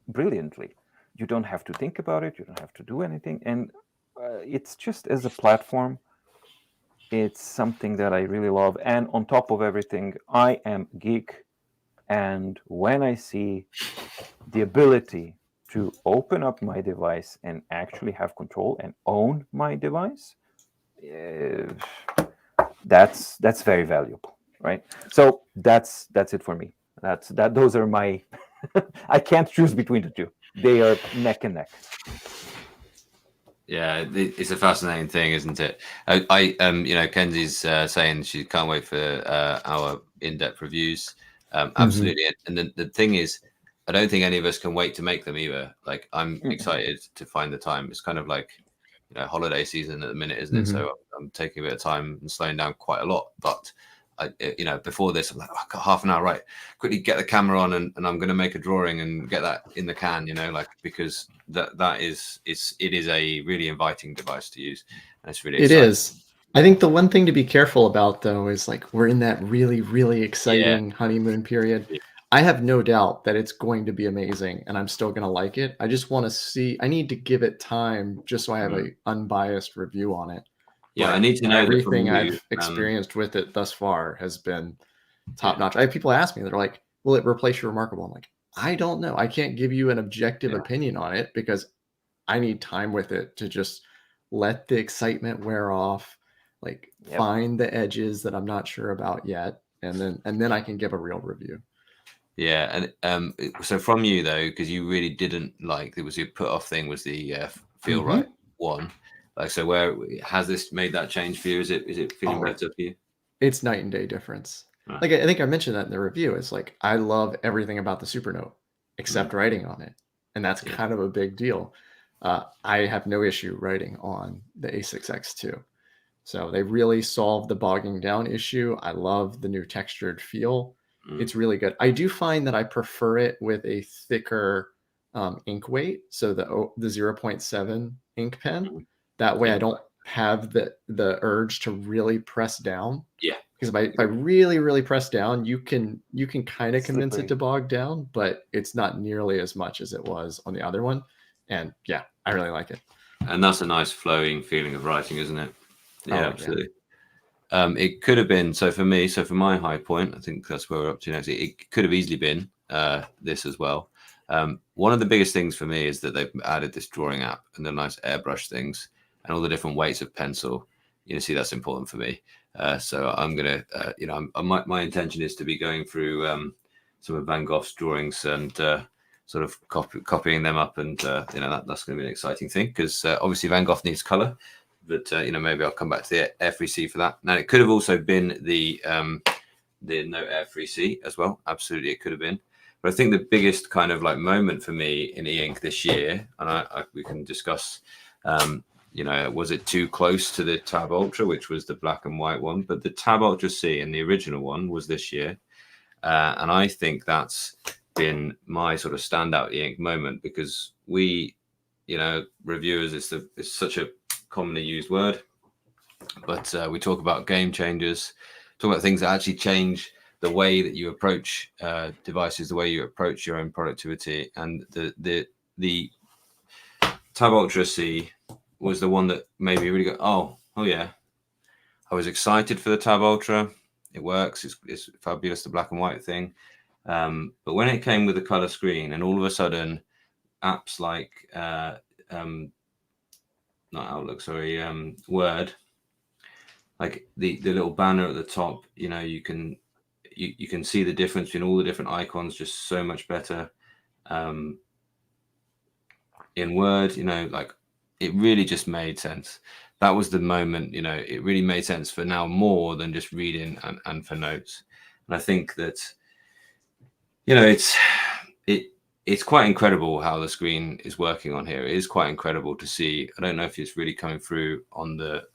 brilliantly. You don't have to think about it. You don't have to do anything. And it's just, as a platform, it's something that I really love. And on top of everything, I am a geek. And when I see the ability to open up my device and actually have control and own my device, that's very valuable, right? So that's it for me. Those are my I can't choose between the two. They are neck and neck. Yeah, it's a fascinating thing, isn't it? Kenzie's saying she can't wait for our in-depth reviews. Absolutely. And the thing is, I don't think any of us can wait to make them either. Like, I'm excited to find the time. It's kind of like, holiday season at the minute, isn't it? So I'm taking a bit of time and slowing down quite a lot. But you know, before this, I'm like, oh, I've got half an hour, right? Quickly get the camera on, and I'm going to make a drawing and get that in the can, you know, like, because it is a really inviting device to use, and it's really exciting. It is. I think the one thing to be careful about, though, is like we're in that really, really exciting honeymoon period. Yeah. I have no doubt that it's going to be amazing, and I'm still going to like it. I just want to see. I need to give it time just so I have an unbiased review on it. Yeah, But I need to know that from everything you, I've experienced with it thus far has been top notch. I have people ask me, they're like, "Will it replace your Remarkable?" I'm like, I don't know. I can't give you an objective opinion on it because I need time with it to just let the excitement wear off, like find the edges that I'm not sure about yet, and then I can give a real review. Yeah, and so from you though, because you really didn't like, it was your put off thing was the feel right one. Like, so where has this made that change for you? Is it feeling better for you? It's night and day difference. Right. Like I think I mentioned that in the review. It's like I love everything about the Supernote except writing on it, and that's kind of a big deal. I have no issue writing on the A6X2. So they really solved the bogging down issue. I love the new textured feel. It's really good. I do find that I prefer it with a thicker ink weight. So the 0.7 ink pen. That way I don't have the urge to really press down. Yeah. Because if I really, really press down, you can kind of convince it to bog down, but it's not nearly as much as it was on the other one. And yeah, I really like it. And that's a nice flowing feeling of writing, isn't it? Yeah, absolutely. Yeah. It could have been, so for me, for my high point, I think that's where we're up to next. It could have easily been this as well. One of the biggest things for me is that they've added this drawing app and the nice airbrush things and all the different weights of pencil. You know, see, that's important for me. So I'm gonna, you know, my intention is to be going through some of Van Gogh's drawings and sort of copying them up, and you know, that's going to be an exciting thing because obviously Van Gogh needs color. But you know, maybe I'll come back to the Air 3C for that. Now, it could have also been the Note Air 3C as well. Absolutely, it could have been. But I think the biggest kind of like moment for me in e-ink this year, and we can discuss, you know, was it too close to the Tab Ultra, which was the black and white one? But the Tab Ultra C and the original one was this year, and I think that's been my sort of standout e-ink moment because we, you know, reviewers, it's such a commonly used word, but we talk about game changers, talk about things that actually change the way that you approach devices, the way you approach your own productivity. And the Tab Ultra C was the one that made me really go, oh yeah, I was excited for the Tab Ultra. It works. It's fabulous, the black and white thing. But when it came with the color screen, and all of a sudden, apps like not Outlook, sorry, Word, like the little banner at the top, you know, you can see the difference between all the different icons just so much better. In Word, you know, like it really just made sense. That was the moment, you know, it really made sense for now more than just reading and for notes. And I think that, you know, it's quite incredible how the screen is working on here. It is quite incredible to see. I don't know if it's really coming through on the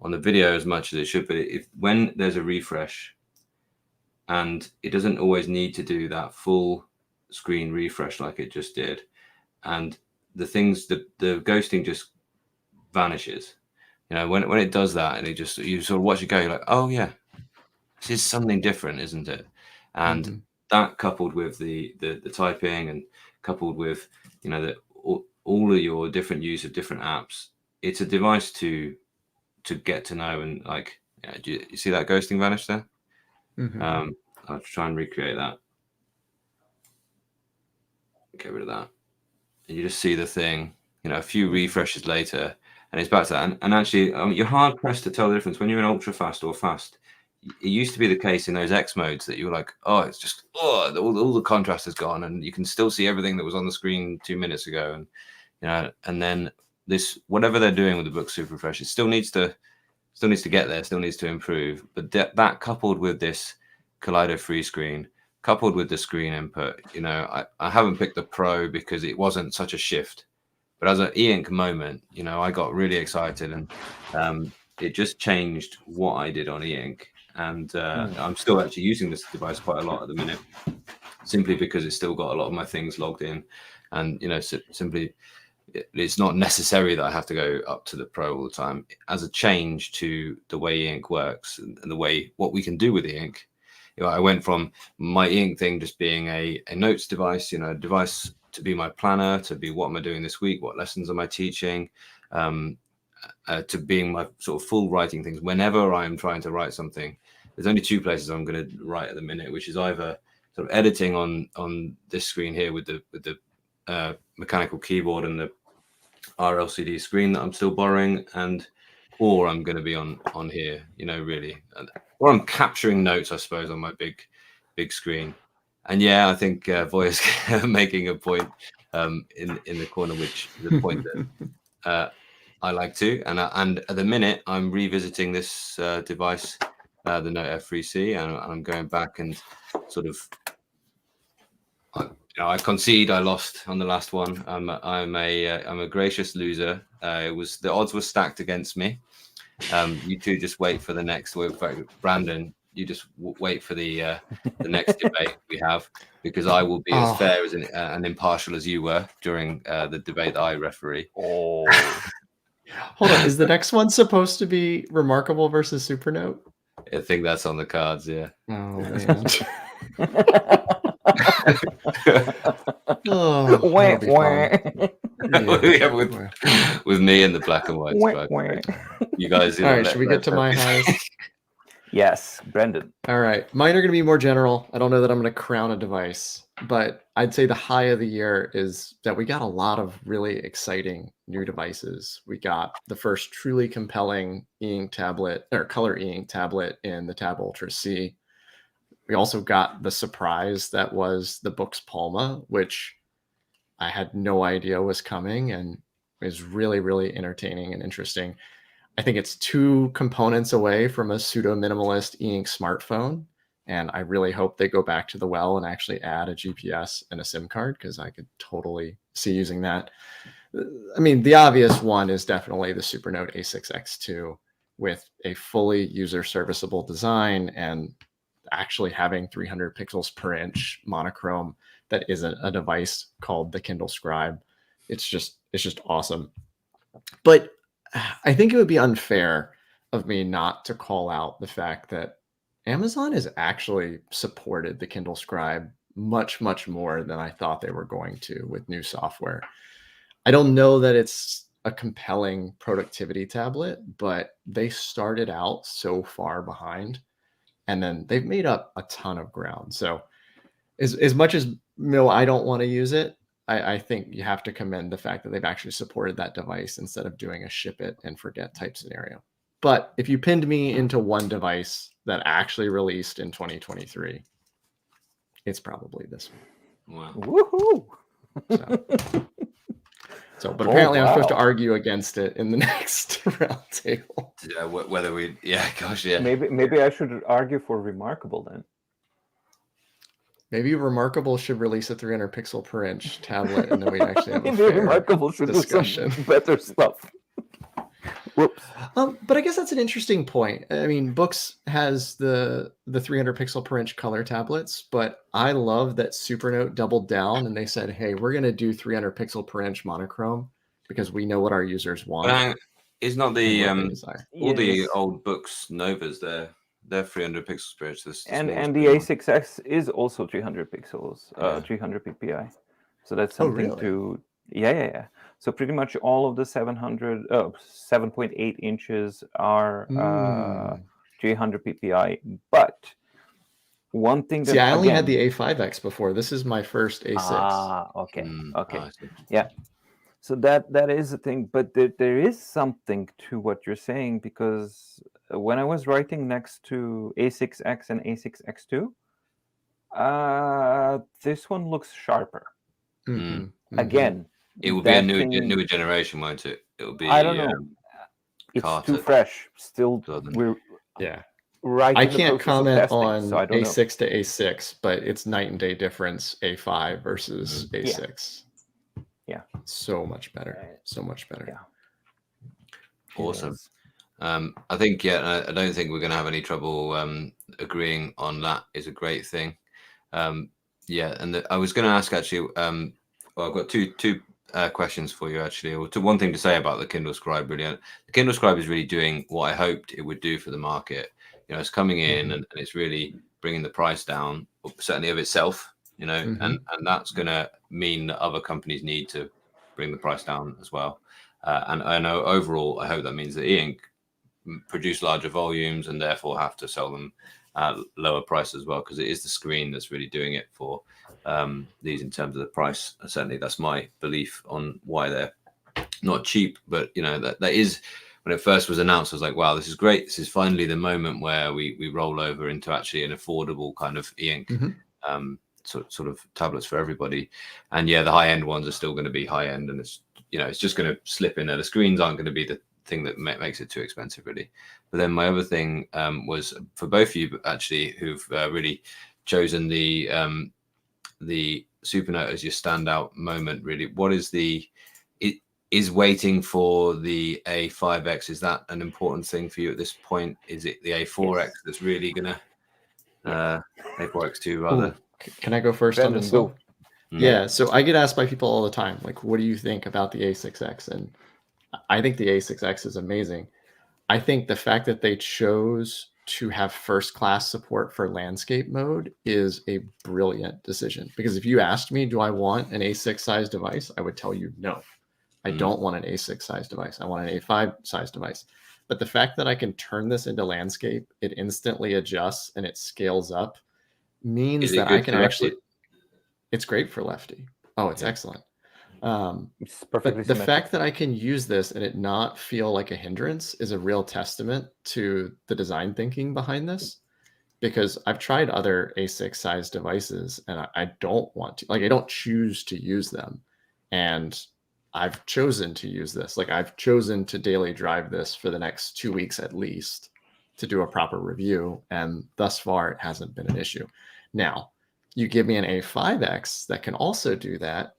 video as much as it should, but when there's a refresh, and it doesn't always need to do that full screen refresh like it just did, and the ghosting just vanishes. You know, when it does that, and you sort of watch it go, you're like, oh yeah, this is something different, isn't it? And that coupled with the typing and coupled with, you know, all of your different use of different apps, it's a device to get to know. And like, do you see that ghosting vanish there? I'll try and recreate that. Get rid of that. And you just see the thing, you know, a few refreshes later, and it's back to that. And actually, you're hard pressed to tell the difference when you're in ultra fast or fast. It used to be the case in those X modes that you were like, oh, it's just, all the contrast is gone, and you can still see everything that was on the screen 2 minutes ago. And, you know, and then this, whatever they're doing with the book Super Refresh, it still needs to get there, still needs to improve. But that coupled with this Kaleido free screen, coupled with the screen input, you know, I haven't picked the Pro because it wasn't such a shift. But as an e-ink moment, you know, I got really excited, and it just changed what I did on e-ink. and I'm still actually using this device quite a lot at the minute, simply because it's still got a lot of my things logged in, and simply it's not necessary that I have to go up to the Pro all the time. As a change to the way e-ink works and the way what we can do with e-ink, I went from my e-ink thing just being a notes device, a device to be my planner, to be what am I doing this week, what lessons am I teaching, to being my sort of full writing things. Whenever I'm trying to write something, there's only two places I'm going to write at the minute, which is either sort of editing on this screen here with the mechanical keyboard and the RLCD screen that I'm still borrowing, or I'm going to be on here, really, or I'm capturing notes, I suppose, on my big screen. And I think Voja's making a point in the corner, which is a point that I like to. And at the minute, I'm revisiting this device, the Note F3C, and I'm going back and sort of. I concede. I lost on the last one. I'm a gracious loser. The odds were stacked against me. You two just wait for the next. In fact, Brandon, you just wait for the next debate we have, because I will be as fair as and impartial as you were during the debate that I referee. Hold on, is the next one supposed to be Remarkable versus Supernote? I think that's on the cards. Yeah. Oh man. With me in the black and white. You guys. All right, should we get to my highs? Yes, Brendan. All right, mine are going to be more general. I don't know that I'm going to crown a device, but I'd say the high of the year is that we got a lot of really exciting new devices. We got the first truly compelling e-ink tablet, or color e-ink tablet, in the Tab Ultra C. We also got the surprise that was the Books Palma, which I had no idea was coming, and is really, really entertaining and interesting. I think it's 2 components away from a pseudo-minimalist e-ink smartphone, and I really hope they go back to the well and actually add a GPS and a SIM card, because I could totally see using that. I mean, the obvious one is definitely the Supernote A6X2 with a fully user-serviceable design and actually having 300 pixels per inch monochrome that isn't a device called the Kindle Scribe. It's just awesome. But I think it would be unfair of me not to call out the fact that Amazon has actually supported the Kindle Scribe much, much more than I thought they were going to with new software. I don't know that it's a compelling productivity tablet, but they started out so far behind, and then they've made up a ton of ground. So as much as I don't want to use it, I think you have to commend the fact that they've actually supported that device instead of doing a ship it and forget type scenario. But if you pinned me into one device that actually released in 2023, it's probably this one. Wow. Woohoo! But apparently I'm supposed to argue against it in the next roundtable. Yeah, whether we, gosh, yeah. Maybe I should argue for Remarkable then. Maybe Remarkable should release a 300 pixel per inch tablet, and then we'd actually have a fair Remarkable should discussion. Do some better stuff. Whoops. But I guess that's an interesting point. I mean, Books has the 300 pixel per inch color tablets, but I love that Supernote doubled down and they said, hey, we're going to do 300 pixel per inch monochrome because we know what our users want. It's not the all the old Books Novas, they're 300 pixels per inch. And the A6X is also 300 pixels, 300 ppi. So that's something to yeah. So pretty much all of the 7.8 inches are 300 ppi. But one thing that I only had the A5X before. This is my first A6. Okay. Yeah. So that is a thing, but there is something to what you're saying, because when I was writing next to A6X and A6X2, this one looks sharper. Again, it will be a newer generation, won't it? It will be. I don't know. It's too fresh. Still, we're right. I can't comment on A6 to A6, but it's night and day difference. A5 versus A6. Yeah, so much better. So much better. Yeah. Awesome. I think, I don't think we're going to have any trouble agreeing on that. Is a great thing. And I was going to ask actually. Well, I've got two questions for you actually. Or one thing to say about the Kindle Scribe. Really, the Kindle Scribe is really doing what I hoped it would do for the market. It's coming in and it's really bringing the price down, certainly of itself. And that's going to mean that other companies need to bring the price down as well. And I know overall, I hope that means that e-ink produce larger volumes and therefore have to sell them at lower price as well, because it is the screen that's really doing it for these in terms of the price. Certainly, that's my belief on why they're not cheap. But that is, when it first was announced, I was like, wow, this is great. This is finally the moment where we roll over into actually an affordable kind of e-ink sort of tablets for everybody. And the high end ones are still going to be high end, and it's just going to slip in there. The screens aren't going to be the thing that makes it too expensive, really. But then my other thing was for both of you actually, who've really chosen the Supernote as your standout moment. Really, what is is waiting for the A5X? Is that an important thing for you at this point? Is it the A4X that's really gonna A4X2 rather? Ooh, can I go first on this one? Yeah, so I get asked by people all the time, like, what do you think about the A6X? And I think the A6X is amazing. I think the fact that they chose to have first class support for landscape mode is a brilliant decision. Because if you asked me, do I want an A6 size device? I would tell you no. I don't want an A6 size device. I want an A5 size device. But the fact that I can turn this into landscape, it instantly adjusts and it scales up, means that I can actually. It's great for lefty. Oh, it's excellent. It's perfectly but the fact that I can use this and it not feel like a hindrance is a real testament to the design thinking behind this. Because I've tried other A6 size devices and I don't want to, I don't choose to use them. And I've chosen to use this. I've chosen to daily drive this for the next 2 weeks at least to do a proper review. And thus far, it hasn't been an issue. Now, you give me an A5X that can also do that,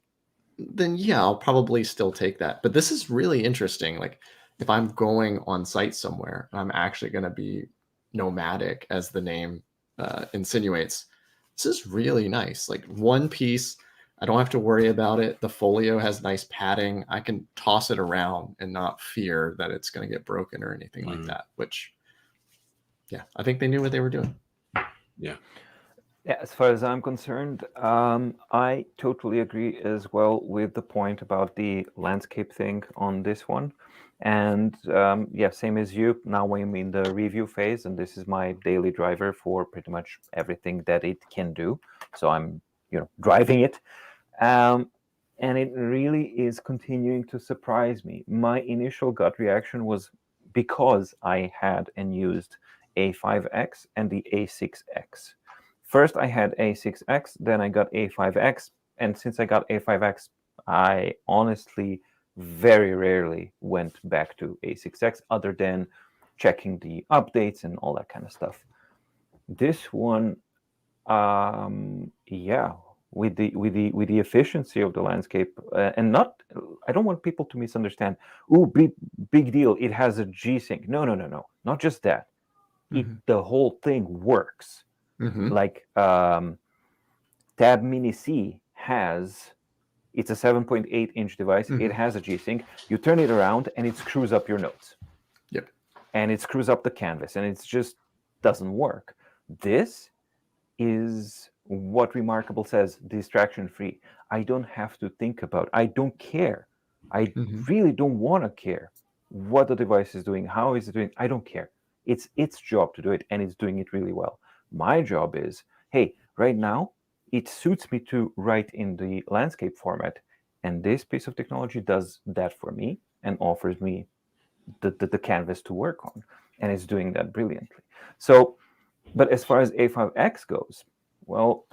then I'll probably still take that. But this is really interesting. If I'm going on site somewhere, I'm actually going to be nomadic, as the name insinuates. This is really nice. One piece, I don't have to worry about it. The folio has nice padding. I can toss it around and not fear that it's going to get broken or anything like that, which, I think they knew what they were doing. Yeah. Yeah, as far as I'm concerned, I totally agree as well with the point about the landscape thing on this one. And same as you. Now I'm in the review phase, and this is my daily driver for pretty much everything that it can do. So I'm, driving it. And it really is continuing to surprise me. My initial gut reaction was because I had and used A5X and the A6X. First, I had A6X, then I got A5X. And since I got A5X, I honestly very rarely went back to A6X other than checking the updates and all that kind of stuff. This one, with the efficiency of the landscape, and not, I don't want people to misunderstand. Oh, big deal! It has a G-Sync. No, not just that. The whole thing works. Tab Mini C it's a 7.8-inch device. It has a G-Sync. You turn it around and it screws up your notes. Yep. And it screws up the canvas, and it just doesn't work. This is what Remarkable says, distraction-free. I don't have to think about it. I don't care. I really don't want to care what the device is doing, how is it doing. I don't care. It's its job to do it, and it's doing it really well. My job is, hey, right now, it suits me to write in the landscape format, and this piece of technology does that for me and offers me the canvas to work on, and it's doing that brilliantly. So, but as far as A5X goes, well,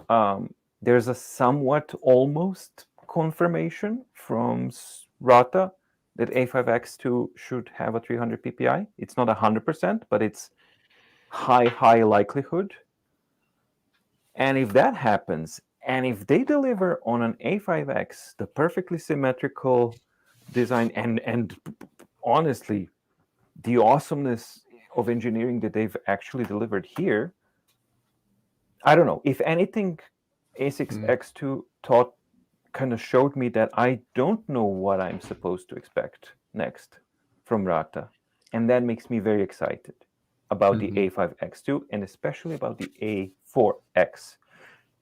there's a somewhat almost confirmation from Rata that A5X2 should have a 300 ppi. It's not 100%, but it's high likelihood. And if that happens, and if they deliver on an A5X, the perfectly symmetrical design, and honestly, the awesomeness of engineering that they've actually delivered here, I don't know. If anything, A6X2 kind of showed me that I don't know what I'm supposed to expect next from Rata. And that makes me very excited about the A5X2 and especially about the A4X,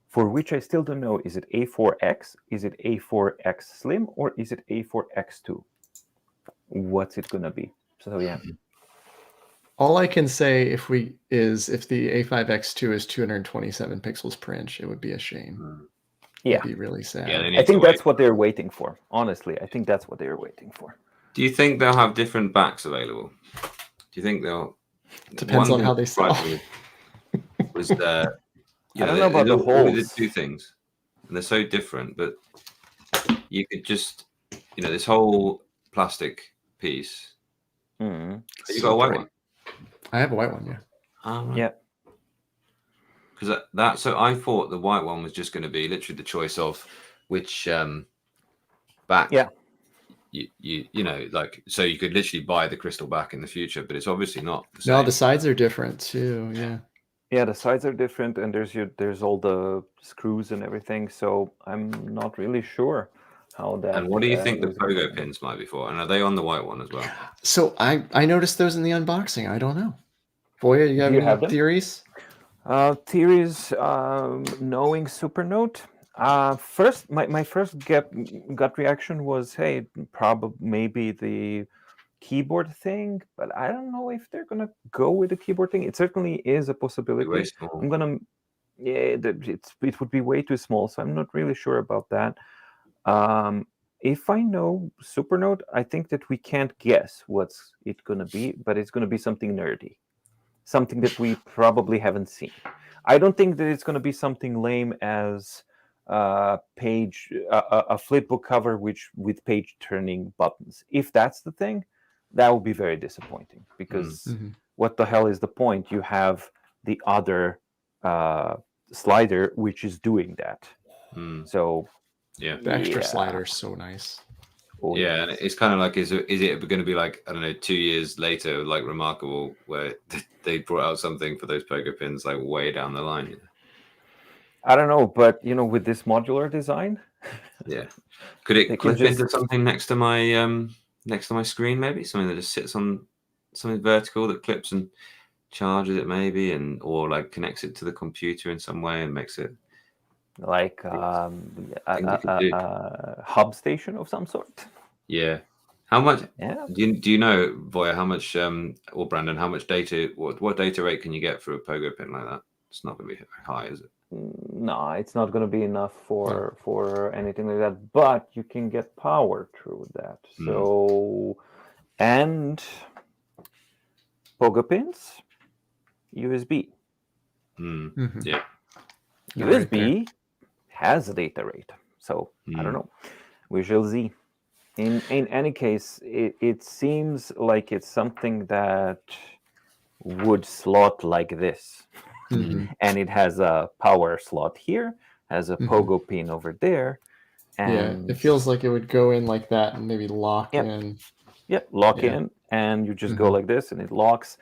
for which I still don't know. Is it A4X? Is it A4X Slim? Or is it A4X2? What's it going to be? So, yeah. All I can say if the A5X2 is 227 pixels per inch, it would be a shame. Yeah. It'd be really sad. Yeah, I think that's what they're waiting for. Honestly, I think that's what they're waiting for. Do you think they'll have different backs available? Do you think they'll? Depends on how they sell. Was I don't know about the holes. The two things, and they're so different. But you could just, this whole plastic piece. Mm. You got a white one? I have a white one, yeah. Right. Yeah. Because so I thought the white one was just going to be literally the choice of which back. Yeah. So you could literally buy the crystal back in the future, but it's obviously not the same. No, the sides are different too. Yeah. Yeah, the sides are different, and there's all the screws and everything. So I'm not really sure how that. And what do you think the pogo pins might be for? And are they on the white one as well? So I noticed those in the unboxing. I don't know. Voja, you have any theories? Theories, knowing Supernote. First, my first gut reaction was, hey, probably maybe the keyboard thing, but I don't know if they're gonna go with the keyboard thing. It certainly is a possibility. It would be way too small, so I'm not really sure about that. If I know Supernote, I think that we can't guess what's it gonna be, but it's gonna be something nerdy. Something that we probably haven't seen. I don't think that it's going to be something lame as a flipbook cover with page turning buttons. If that's the thing, that would be very disappointing because what the hell is the point? You have the other slider which is doing that. So yeah, the extra slider is so nice. Yeah, and it's kind of like, is it going to be like, I don't know, 2 years later, like Remarkable, where they brought out something for those pogo pins like way down the line? I don't know, but with this modular design, yeah, could it clip into something next to my screen? Maybe something that just sits on something vertical that clips and charges it, maybe, or like connects it to the computer in some way and makes it like a hub station of some sort. Yeah. How much? Yeah. Do you know, Voja, how much, or Brandon, how much data? What data rate can you get for a pogo pin like that? It's not going to be high, is it? No, it's not going to be enough for anything like that. But you can get power through that. So, and pogo pins, USB. Yeah. USB has a data rate. So I don't know. We shall see. In any case, it seems like it's something that would slot like this. And it has a power slot here, has a pogo pin over there. And it feels like it would go in like that and maybe lock in. Yep, lock in, and you just go like this and it locks.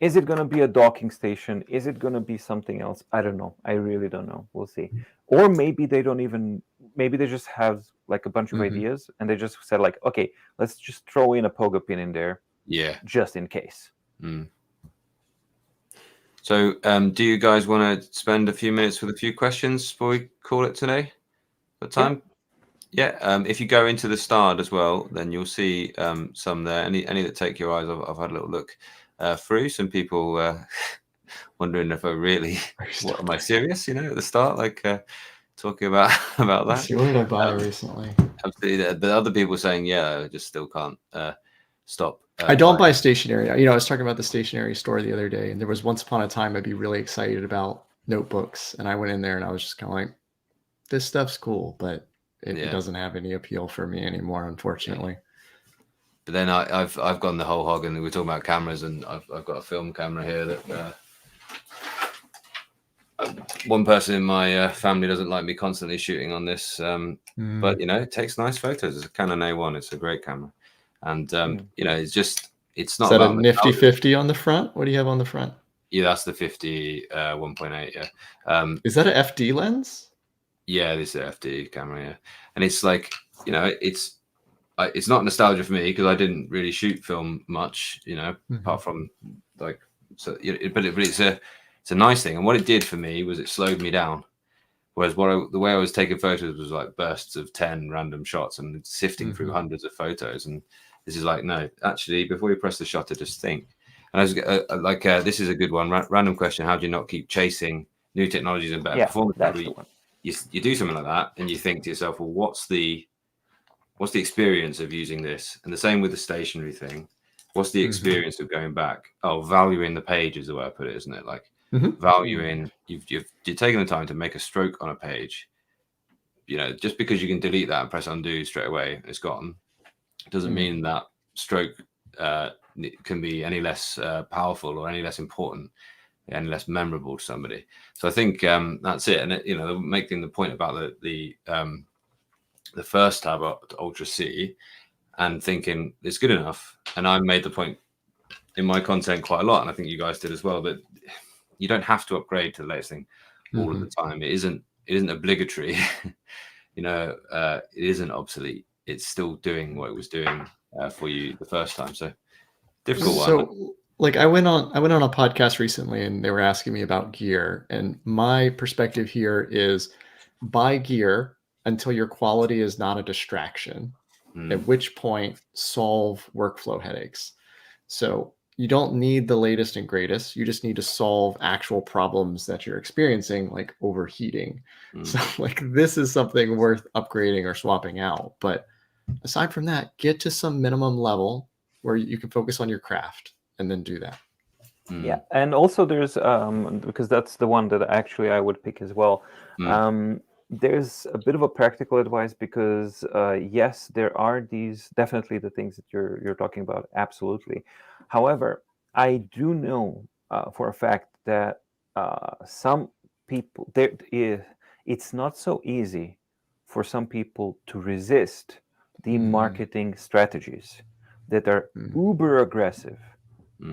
Is it going to be a docking station? Is it going to be something else? I don't know. I really don't know. We'll see. Or maybe they don't even, maybe they just have like a bunch of ideas and they just said like, okay, let's just throw in a pogo pin in there. Yeah. Just in case. So do you guys want to spend a few minutes with a few questions before we call it today? What time? Yeah. If you go into the start as well, then you'll see some there. Any that take your eyes, I've had a little look through. Some people wondering if what am I serious? At the start, like talking about that. What did I buy recently? Absolutely, but other people saying, I just still can't stop. I don't buy stationery. I was talking about the stationery store the other day, and there was once upon a time I'd be really excited about notebooks, and I went in there and I was just kind of like, this stuff's cool, but it doesn't have any appeal for me anymore, unfortunately. But then I've gone the whole hog, and we're talking about cameras, and I've got a film camera here that one person in my family doesn't like me constantly shooting on this, but it takes nice photos. It's a Canon A1. It's a great camera, and it's just it's not Is that a about nifty nostalgia. 50 on the front? What do you have on the front? Yeah, that's the 50 1.8. Yeah. Is that an FD lens? Yeah, this is an FD camera. Yeah, and it's like, you know, it's not nostalgia for me because I didn't really shoot film much, you know, apart from like, so. But it's a nice thing. And what it did for me was it slowed me down. Whereas the way I was taking photos was like bursts of 10 random shots and sifting through hundreds of photos. And this is like, no, actually, before you press the shutter, just think. And I was this is a good one. Random question: how do you not keep chasing new technologies and better performance? That's the one. You do something like that, and you think to yourself, well, what's the experience of using this? And the same with the stationery thing. What's the experience of going back? Oh, valuing the page is the way I put it, isn't it? Like valuing, you're taking the time to make a stroke on a page. You know, just because you can delete that and press undo straight away, it's gone, doesn't mean that stroke can be any less powerful or any less important, any less memorable to somebody. So I think that's it. And you know, making the point about the first tab up to Ultra C and thinking it's good enough. And I made the point in my content quite a lot, and I think you guys did as well, that you don't have to upgrade to the latest thing all of the time. It isn't obligatory. You know, it isn't obsolete. It's still doing what it was doing for you the first time. So difficult one. So like I went on a podcast recently and they were asking me about gear, and my perspective here is buy gear until your quality is not a distraction, at which point solve workflow headaches. So you don't need the latest and greatest. You just need to solve actual problems that you're experiencing, like overheating. So like this is something worth upgrading or swapping out. But aside from that, get to some minimum level where you can focus on your craft and then do that. Yeah, and also there's because that's the one that actually I would pick as well. There's a bit of a practical advice because yes, there are these definitely the things that you're talking about, absolutely. However, I do know for a fact that some people it's not so easy for some people to resist the marketing strategies that are uber aggressive.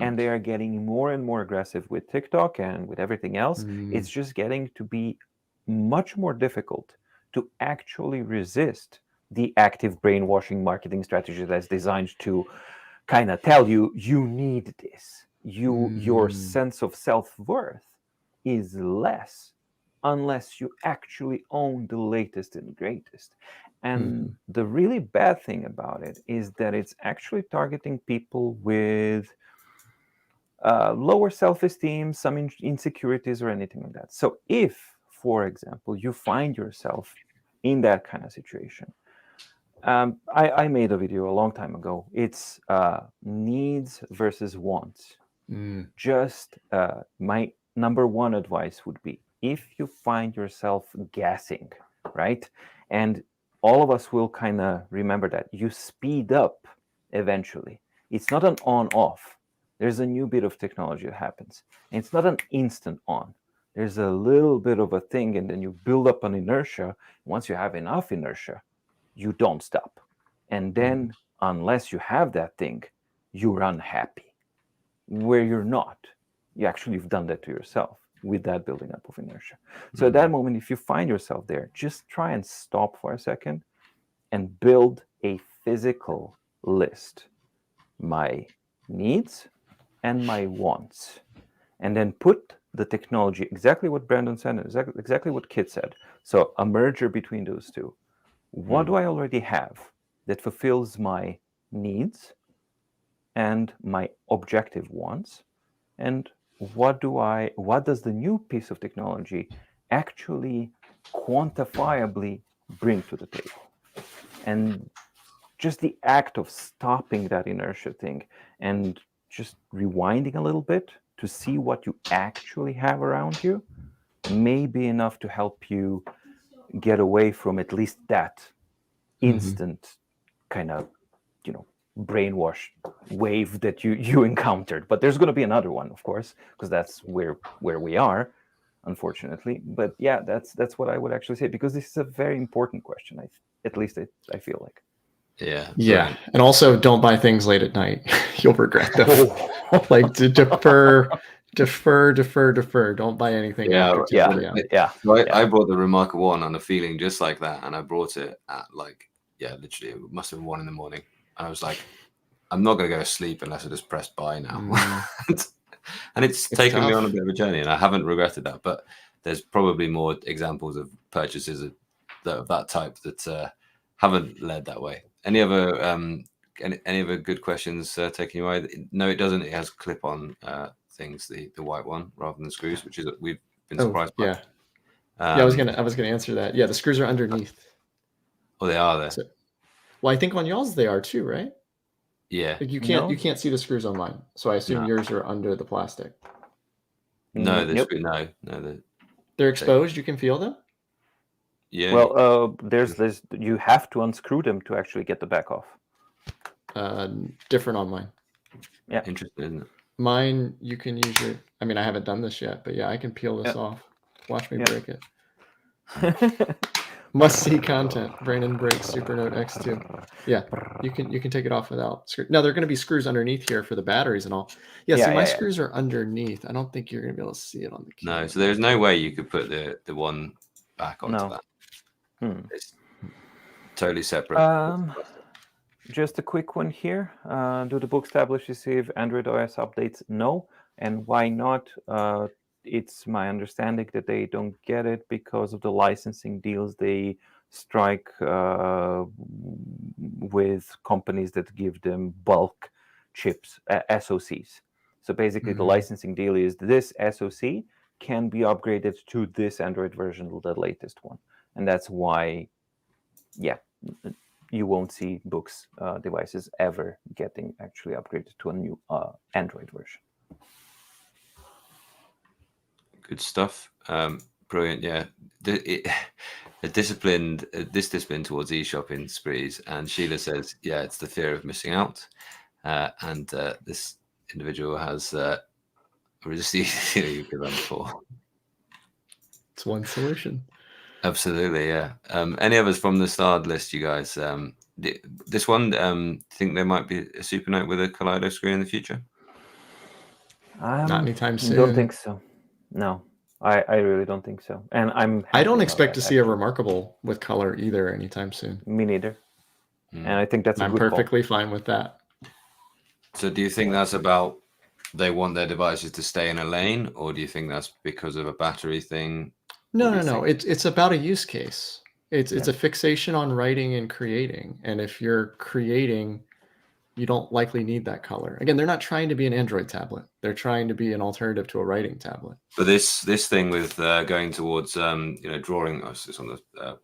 And they are getting more and more aggressive with TikTok and with everything else. It's just getting to be much more difficult to actually resist the active brainwashing marketing strategy that's designed to kind of tell you need this. Your sense of self-worth is less unless you actually own the latest and greatest. And the really bad thing about it is that it's actually targeting people with lower self-esteem, some insecurities or anything like that. So if, for example, you find yourself in that kind of situation, I made a video a long time ago. It's needs versus wants. Just my number one advice would be, if you find yourself gassing, right? And all of us will kind of remember that you speed up eventually. It's not an on-off. There's a new bit of technology that happens. And it's not an instant on. There's a little bit of a thing, and then you build up an inertia. Once you have enough inertia, you don't stop. And then, unless you have that thing, you're unhappy. Where you're not, you've done that to yourself with that building up of inertia. So at that moment, if you find yourself there, just try and stop for a second and build a physical list. My needs and my wants, and then put the technology, exactly what Brandon said, exactly what Kit said. So a merger between those two. What do I already have that fulfills my needs and my objective wants? And what does the new piece of technology actually quantifiably bring to the table? And just the act of stopping that inertia thing and just rewinding a little bit to see what you actually have around you may be enough to help you get away from at least that instant kind of, brainwash wave that you encountered. But there's going to be another one, of course, because that's where we are, unfortunately. But yeah, that's what I would actually say, because this is a very important question. At least I feel like. Yeah. Yeah. And also don't buy things late at night. You'll regret them. Like to defer. Don't buy anything after 2 p.m. So I bought the Remarkable one on a feeling just like that, and I brought it at literally it must have been 1 a.m, and I was like, I'm not going to go to sleep unless I just press buy now. And it's taken tough. me on a bit of a journey, and I haven't regretted that. But there's probably more examples of purchases of that type that haven't led that way. Any other good questions taking you away? No, it doesn't. It has clip-on things, the white one, rather than screws, which is we've been surprised by. I was gonna answer that. Yeah, the screws are underneath. Oh, they are there. So, well, I think on y'all's they are too, right? Yeah. Like you can't see the screws on mine, so I assume yours are under the plastic. No, they're exposed. You can feel them. Yeah. Well, there's you have to unscrew them to actually get the back off. Different on mine. Yeah. Interesting, isn't it? Mine, you can use your. I mean, I haven't done this yet, but yeah, I can peel this off. Watch me break it. Must see content. Brandon breaks Supernote X2. Yeah, you can take it off without screw. Now there are going to be screws underneath here for the batteries and all. Yeah, my screws are underneath. I don't think you're going to be able to see it on the camera. No, so there's no way you could put the one back onto that. It's totally separate. Just a quick one here. Do the books tablet receive Android OS updates? No. And why not? It's my understanding that they don't get it because of the licensing deals they strike with companies that give them bulk chips, SoCs. So basically, the licensing deal is this SoC can be upgraded to this Android version, the latest one. And that's why, you won't see books devices ever getting actually upgraded to a new Android version. Good stuff. Brilliant. Yeah. This discipline towards e-shopping sprees. And Sheila says, it's the fear of missing out. And this individual has received you could run for. It's one solution. Absolutely, yeah. Any others from the starred list, you guys? This one, think there might be a Supernote with a Kaleido screen in the future? Not anytime soon. Don't think so. No, I really don't think so. And I don't expect to see a Remarkable with color either anytime soon. Me neither. And I think that's I'm perfectly fine with that. So do you think that's about they want their devices to stay in a lane, or do you think that's because of a battery thing? No. It's about a use case. It's a fixation on writing and creating. And if you're creating, you don't likely need that color. Again, they're not trying to be an Android tablet. They're trying to be an alternative to a writing tablet. But this thing with going towards drawing, it's on the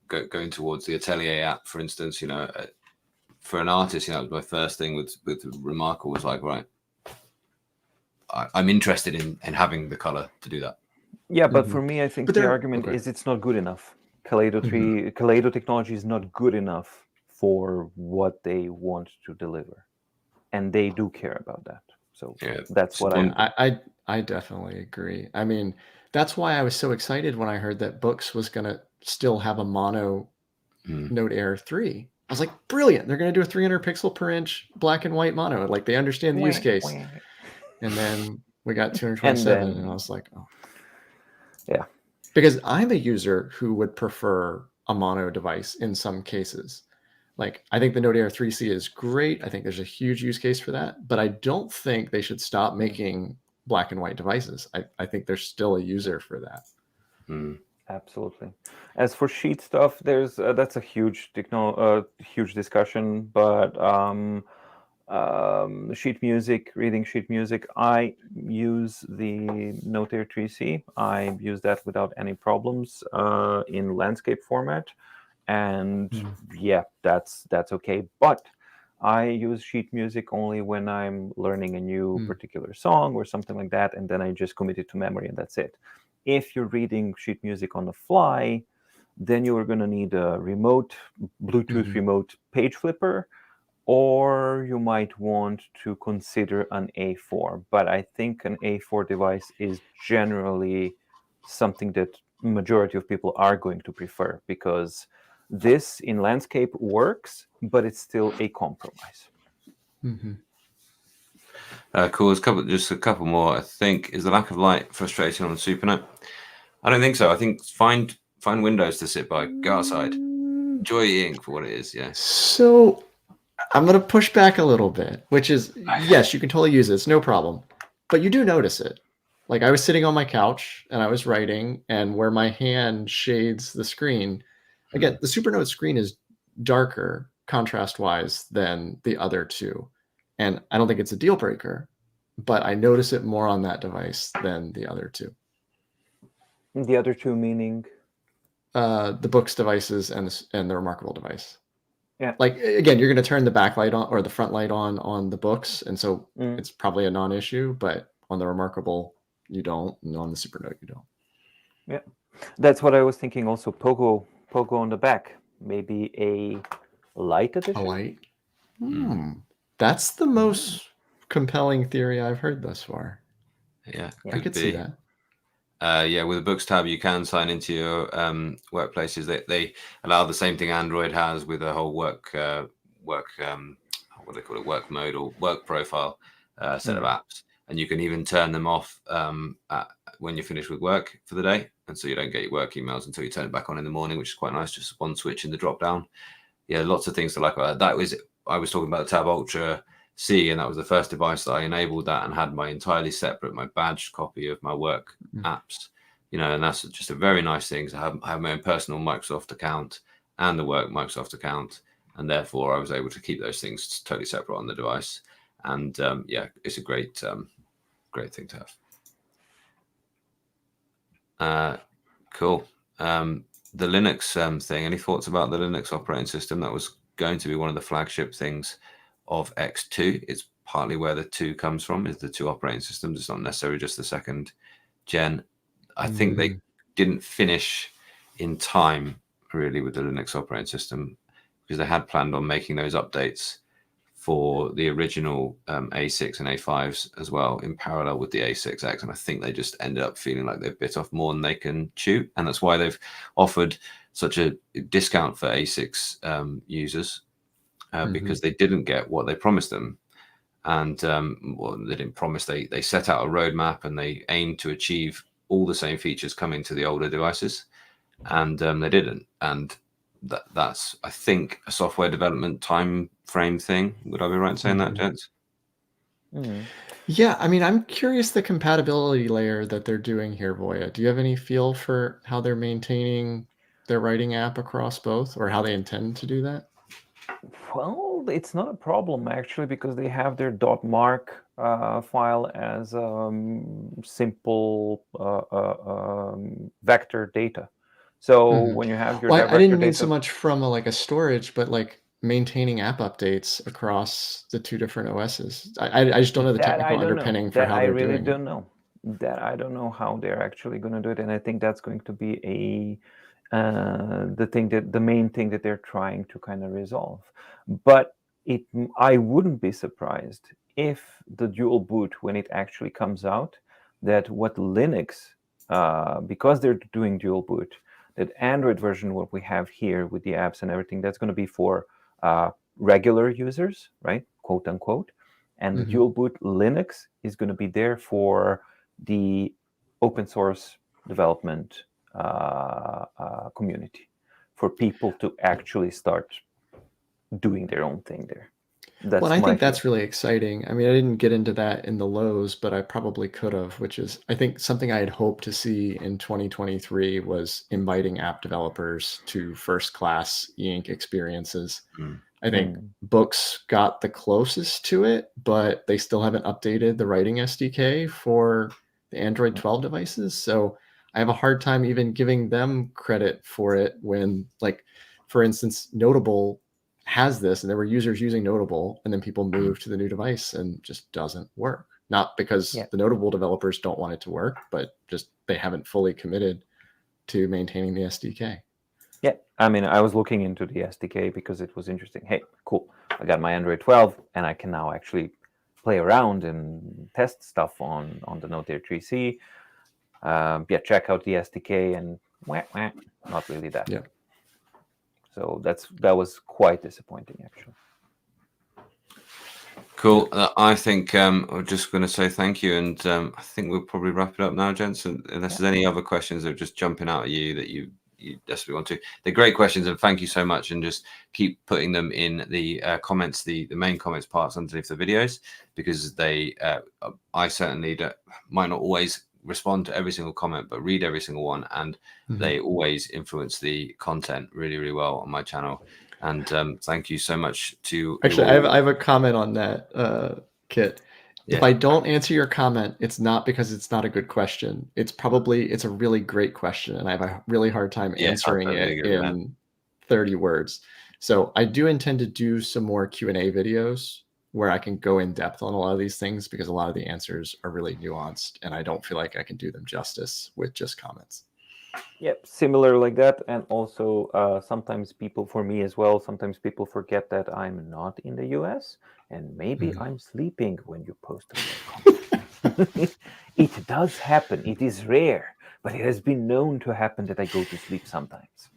going towards the Atelier app, for instance, for an artist, it was my first thing with Remarkable was like, right, I'm interested in having the color to do that. Yeah, but for me, I think the argument is it's not good enough. Kaleido technology is not good enough for what they want to deliver, and they do care about that. So that's what I definitely agree. I mean, that's why I was so excited when I heard that Books was going to still have a mono Note Air 3. I was like, brilliant! They're going to do a 300 pixel per inch black and white mono. Like they understand the use case. And then we got 227, and I was like, oh. Yeah. Because I'm a user who would prefer a mono device in some cases. Like, I think the Note Air 3C is great. I think there's a huge use case for that. But I don't think they should stop making black and white devices. I think there's still a user for that. Absolutely. As for sheet stuff, there's that's a huge discussion. But sheet music, reading sheet music, I use the Note Air 3C. I use that without any problems in landscape format, and that's okay. But I use sheet music only when I'm learning a new particular song or something like that, and then I just commit it to memory, and that's it. If you're reading sheet music on the fly, then you are going to need a remote Bluetooth remote page flipper. Or you might want to consider an A4, but I think an A4 device is generally something that majority of people are going to prefer because this in landscape works, but it's still a compromise. Mm-hmm. Cool. There's just a couple more. I think, is the lack of light frustrating on the Supernote? I don't think so. I think find windows to sit by. Go outside. Enjoy ink for what it is. Yeah. So I'm going to push back a little bit, which is, yes, you can totally use it. It's no problem. But you do notice it. Like, I was sitting on my couch and I was writing, and where my hand shades the screen, again, the Supernote screen is darker contrast-wise than the other two. And I don't think it's a deal breaker, but I notice it more on that device than the other two. The other two meaning? The Books devices and the Remarkable device. Yeah. Like, again, you're going to turn the backlight on or the front light on the Books, and so it's probably a non-issue, but on the Remarkable, you don't, and on the Supernote, you don't. Yeah. That's what I was thinking also. Pogo on the back. Maybe a light edition? A light? That's the most compelling theory I've heard thus far. Yeah, I could see that. Yeah, with the Books tab, you can sign into your workplaces. They allow the same thing Android has with a whole work what they call it, work mode or work profile set of apps, and you can even turn them off when you're finished with work for the day, and so you don't get your work emails until you turn it back on in the morning, which is quite nice. Just one switch in the drop down. Yeah, lots of things to like about that. I was talking about the Tab Ultra C, and that was the first device that I enabled that and had my entirely separate, my badged copy of my work apps, and that's just a very nice thing to have my own personal Microsoft account and the work Microsoft account, and therefore I was able to keep those things totally separate on the device. And it's a great thing to have. Cool. The Linux thing, any thoughts about the Linux operating system? That was going to be one of the flagship things of X2. It's partly where the 2 comes from, is the 2 operating systems. It's not necessarily just the second gen. I think they didn't finish in time really with the Linux operating system, because they had planned on making those updates for the original A6 and A5s as well in parallel with the A6X, and I think they just ended up feeling like they've bit off more than they can chew, and that's why they've offered such a discount for A6 users, because they didn't get what they promised them. And they didn't promise, they set out a roadmap and they aimed to achieve all the same features coming to the older devices, and they didn't. And that's, I think, a software development time frame thing. Would I be right in saying that, gents? Yeah, I mean, I'm curious the compatibility layer that they're doing here, Voja. Do you have any feel for how they're maintaining their writing app across both, or how they intend to do that? Well, it's not a problem actually, because they have their .mark file as simple vector data. So when you have your I didn't mean so much from a storage, but like maintaining app updates across the 2 different OSs. I just don't know the technical underpinning for how they're doing it. I really don't know. That I don't know how they're actually going to do it, and I think that's going to be the main thing that they're trying to kind of resolve. But I wouldn't be surprised if the dual boot, when it actually comes out, that what Linux, because they're doing dual boot, that Android version, what we have here with the apps and everything, that's going to be for regular users, right, quote unquote, and the dual boot Linux is going to be there for the open source development community, for people to actually start doing their own thing there. I think that's really exciting. I mean, I didn't get into that in the lows, but I probably could have, which is, I think, something I had hoped to see in 2023 was inviting app developers to first-class e-ink experiences. I think Books got the closest to it, but they still haven't updated the writing SDK for the Android 12 devices. So I have a hard time even giving them credit for it when, like, for instance, Notable has this, and there were users using Notable, and then people moved to the new device and it just doesn't work. Not because the Notable developers don't want it to work, but just they haven't fully committed to maintaining the SDK. Yeah, I mean, I was looking into the SDK because it was interesting. Hey, cool, I got my Android 12 and I can now actually play around and test stuff on the Note Air 3C. Check out the SDK, and not really that. Yeah. So that was quite disappointing, actually. Cool. I think I'm just going to say thank you, and I think we'll probably wrap it up now, gents. Unless there's any other questions that are just jumping out at you that you desperately want to. They're great questions, and thank you so much. And just keep putting them in the comments, the main comments parts underneath the videos, because they I certainly might not always respond to every single comment, but read every single one, and they always influence the content really, really well on my channel. And thank you so much to actually I have a comment on that, Kit. Yeah. If I don't answer your comment, it's not because it's not a good question. It's a really great question, and I have a really hard time answering it in 30 words. So I do intend to do some more Q&A videos where I can go in depth on a lot of these things, because a lot of the answers are really nuanced, and I don't feel like I can do them justice with just comments. Yep, similar like that. And also sometimes people, for me as well, sometimes people forget that I'm not in the US, and maybe I'm sleeping when you post a comment. It does happen. It is rare, but it has been known to happen that I go to sleep sometimes.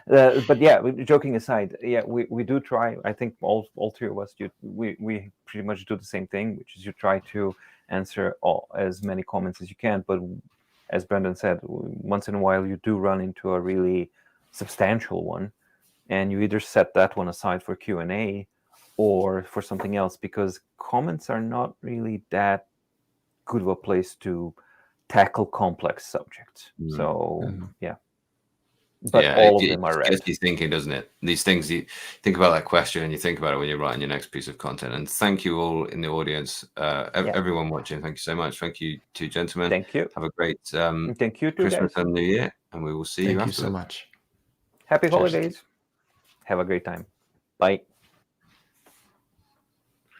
But yeah, joking aside, yeah, we do try. I think all three of us, we pretty much do the same thing, which is you try to answer as many comments as you can. But as Brendan said, once in a while you do run into a really substantial one, and you either set that one aside for Q&A or for something else, because comments are not really that good of a place to tackle complex subjects. So yeah. But yeah, all of them are read. It gets you thinking, doesn't it? These things, you think about that question and you think about it when you're writing your next piece of content. And thank you all in the audience, everyone watching. Thank you so much. Thank you, two gentlemen. Thank you. Have a great thank you, Christmas guys. and New Year, and we will see you after. Thank you so much. Happy holidays. Have a great time. Bye.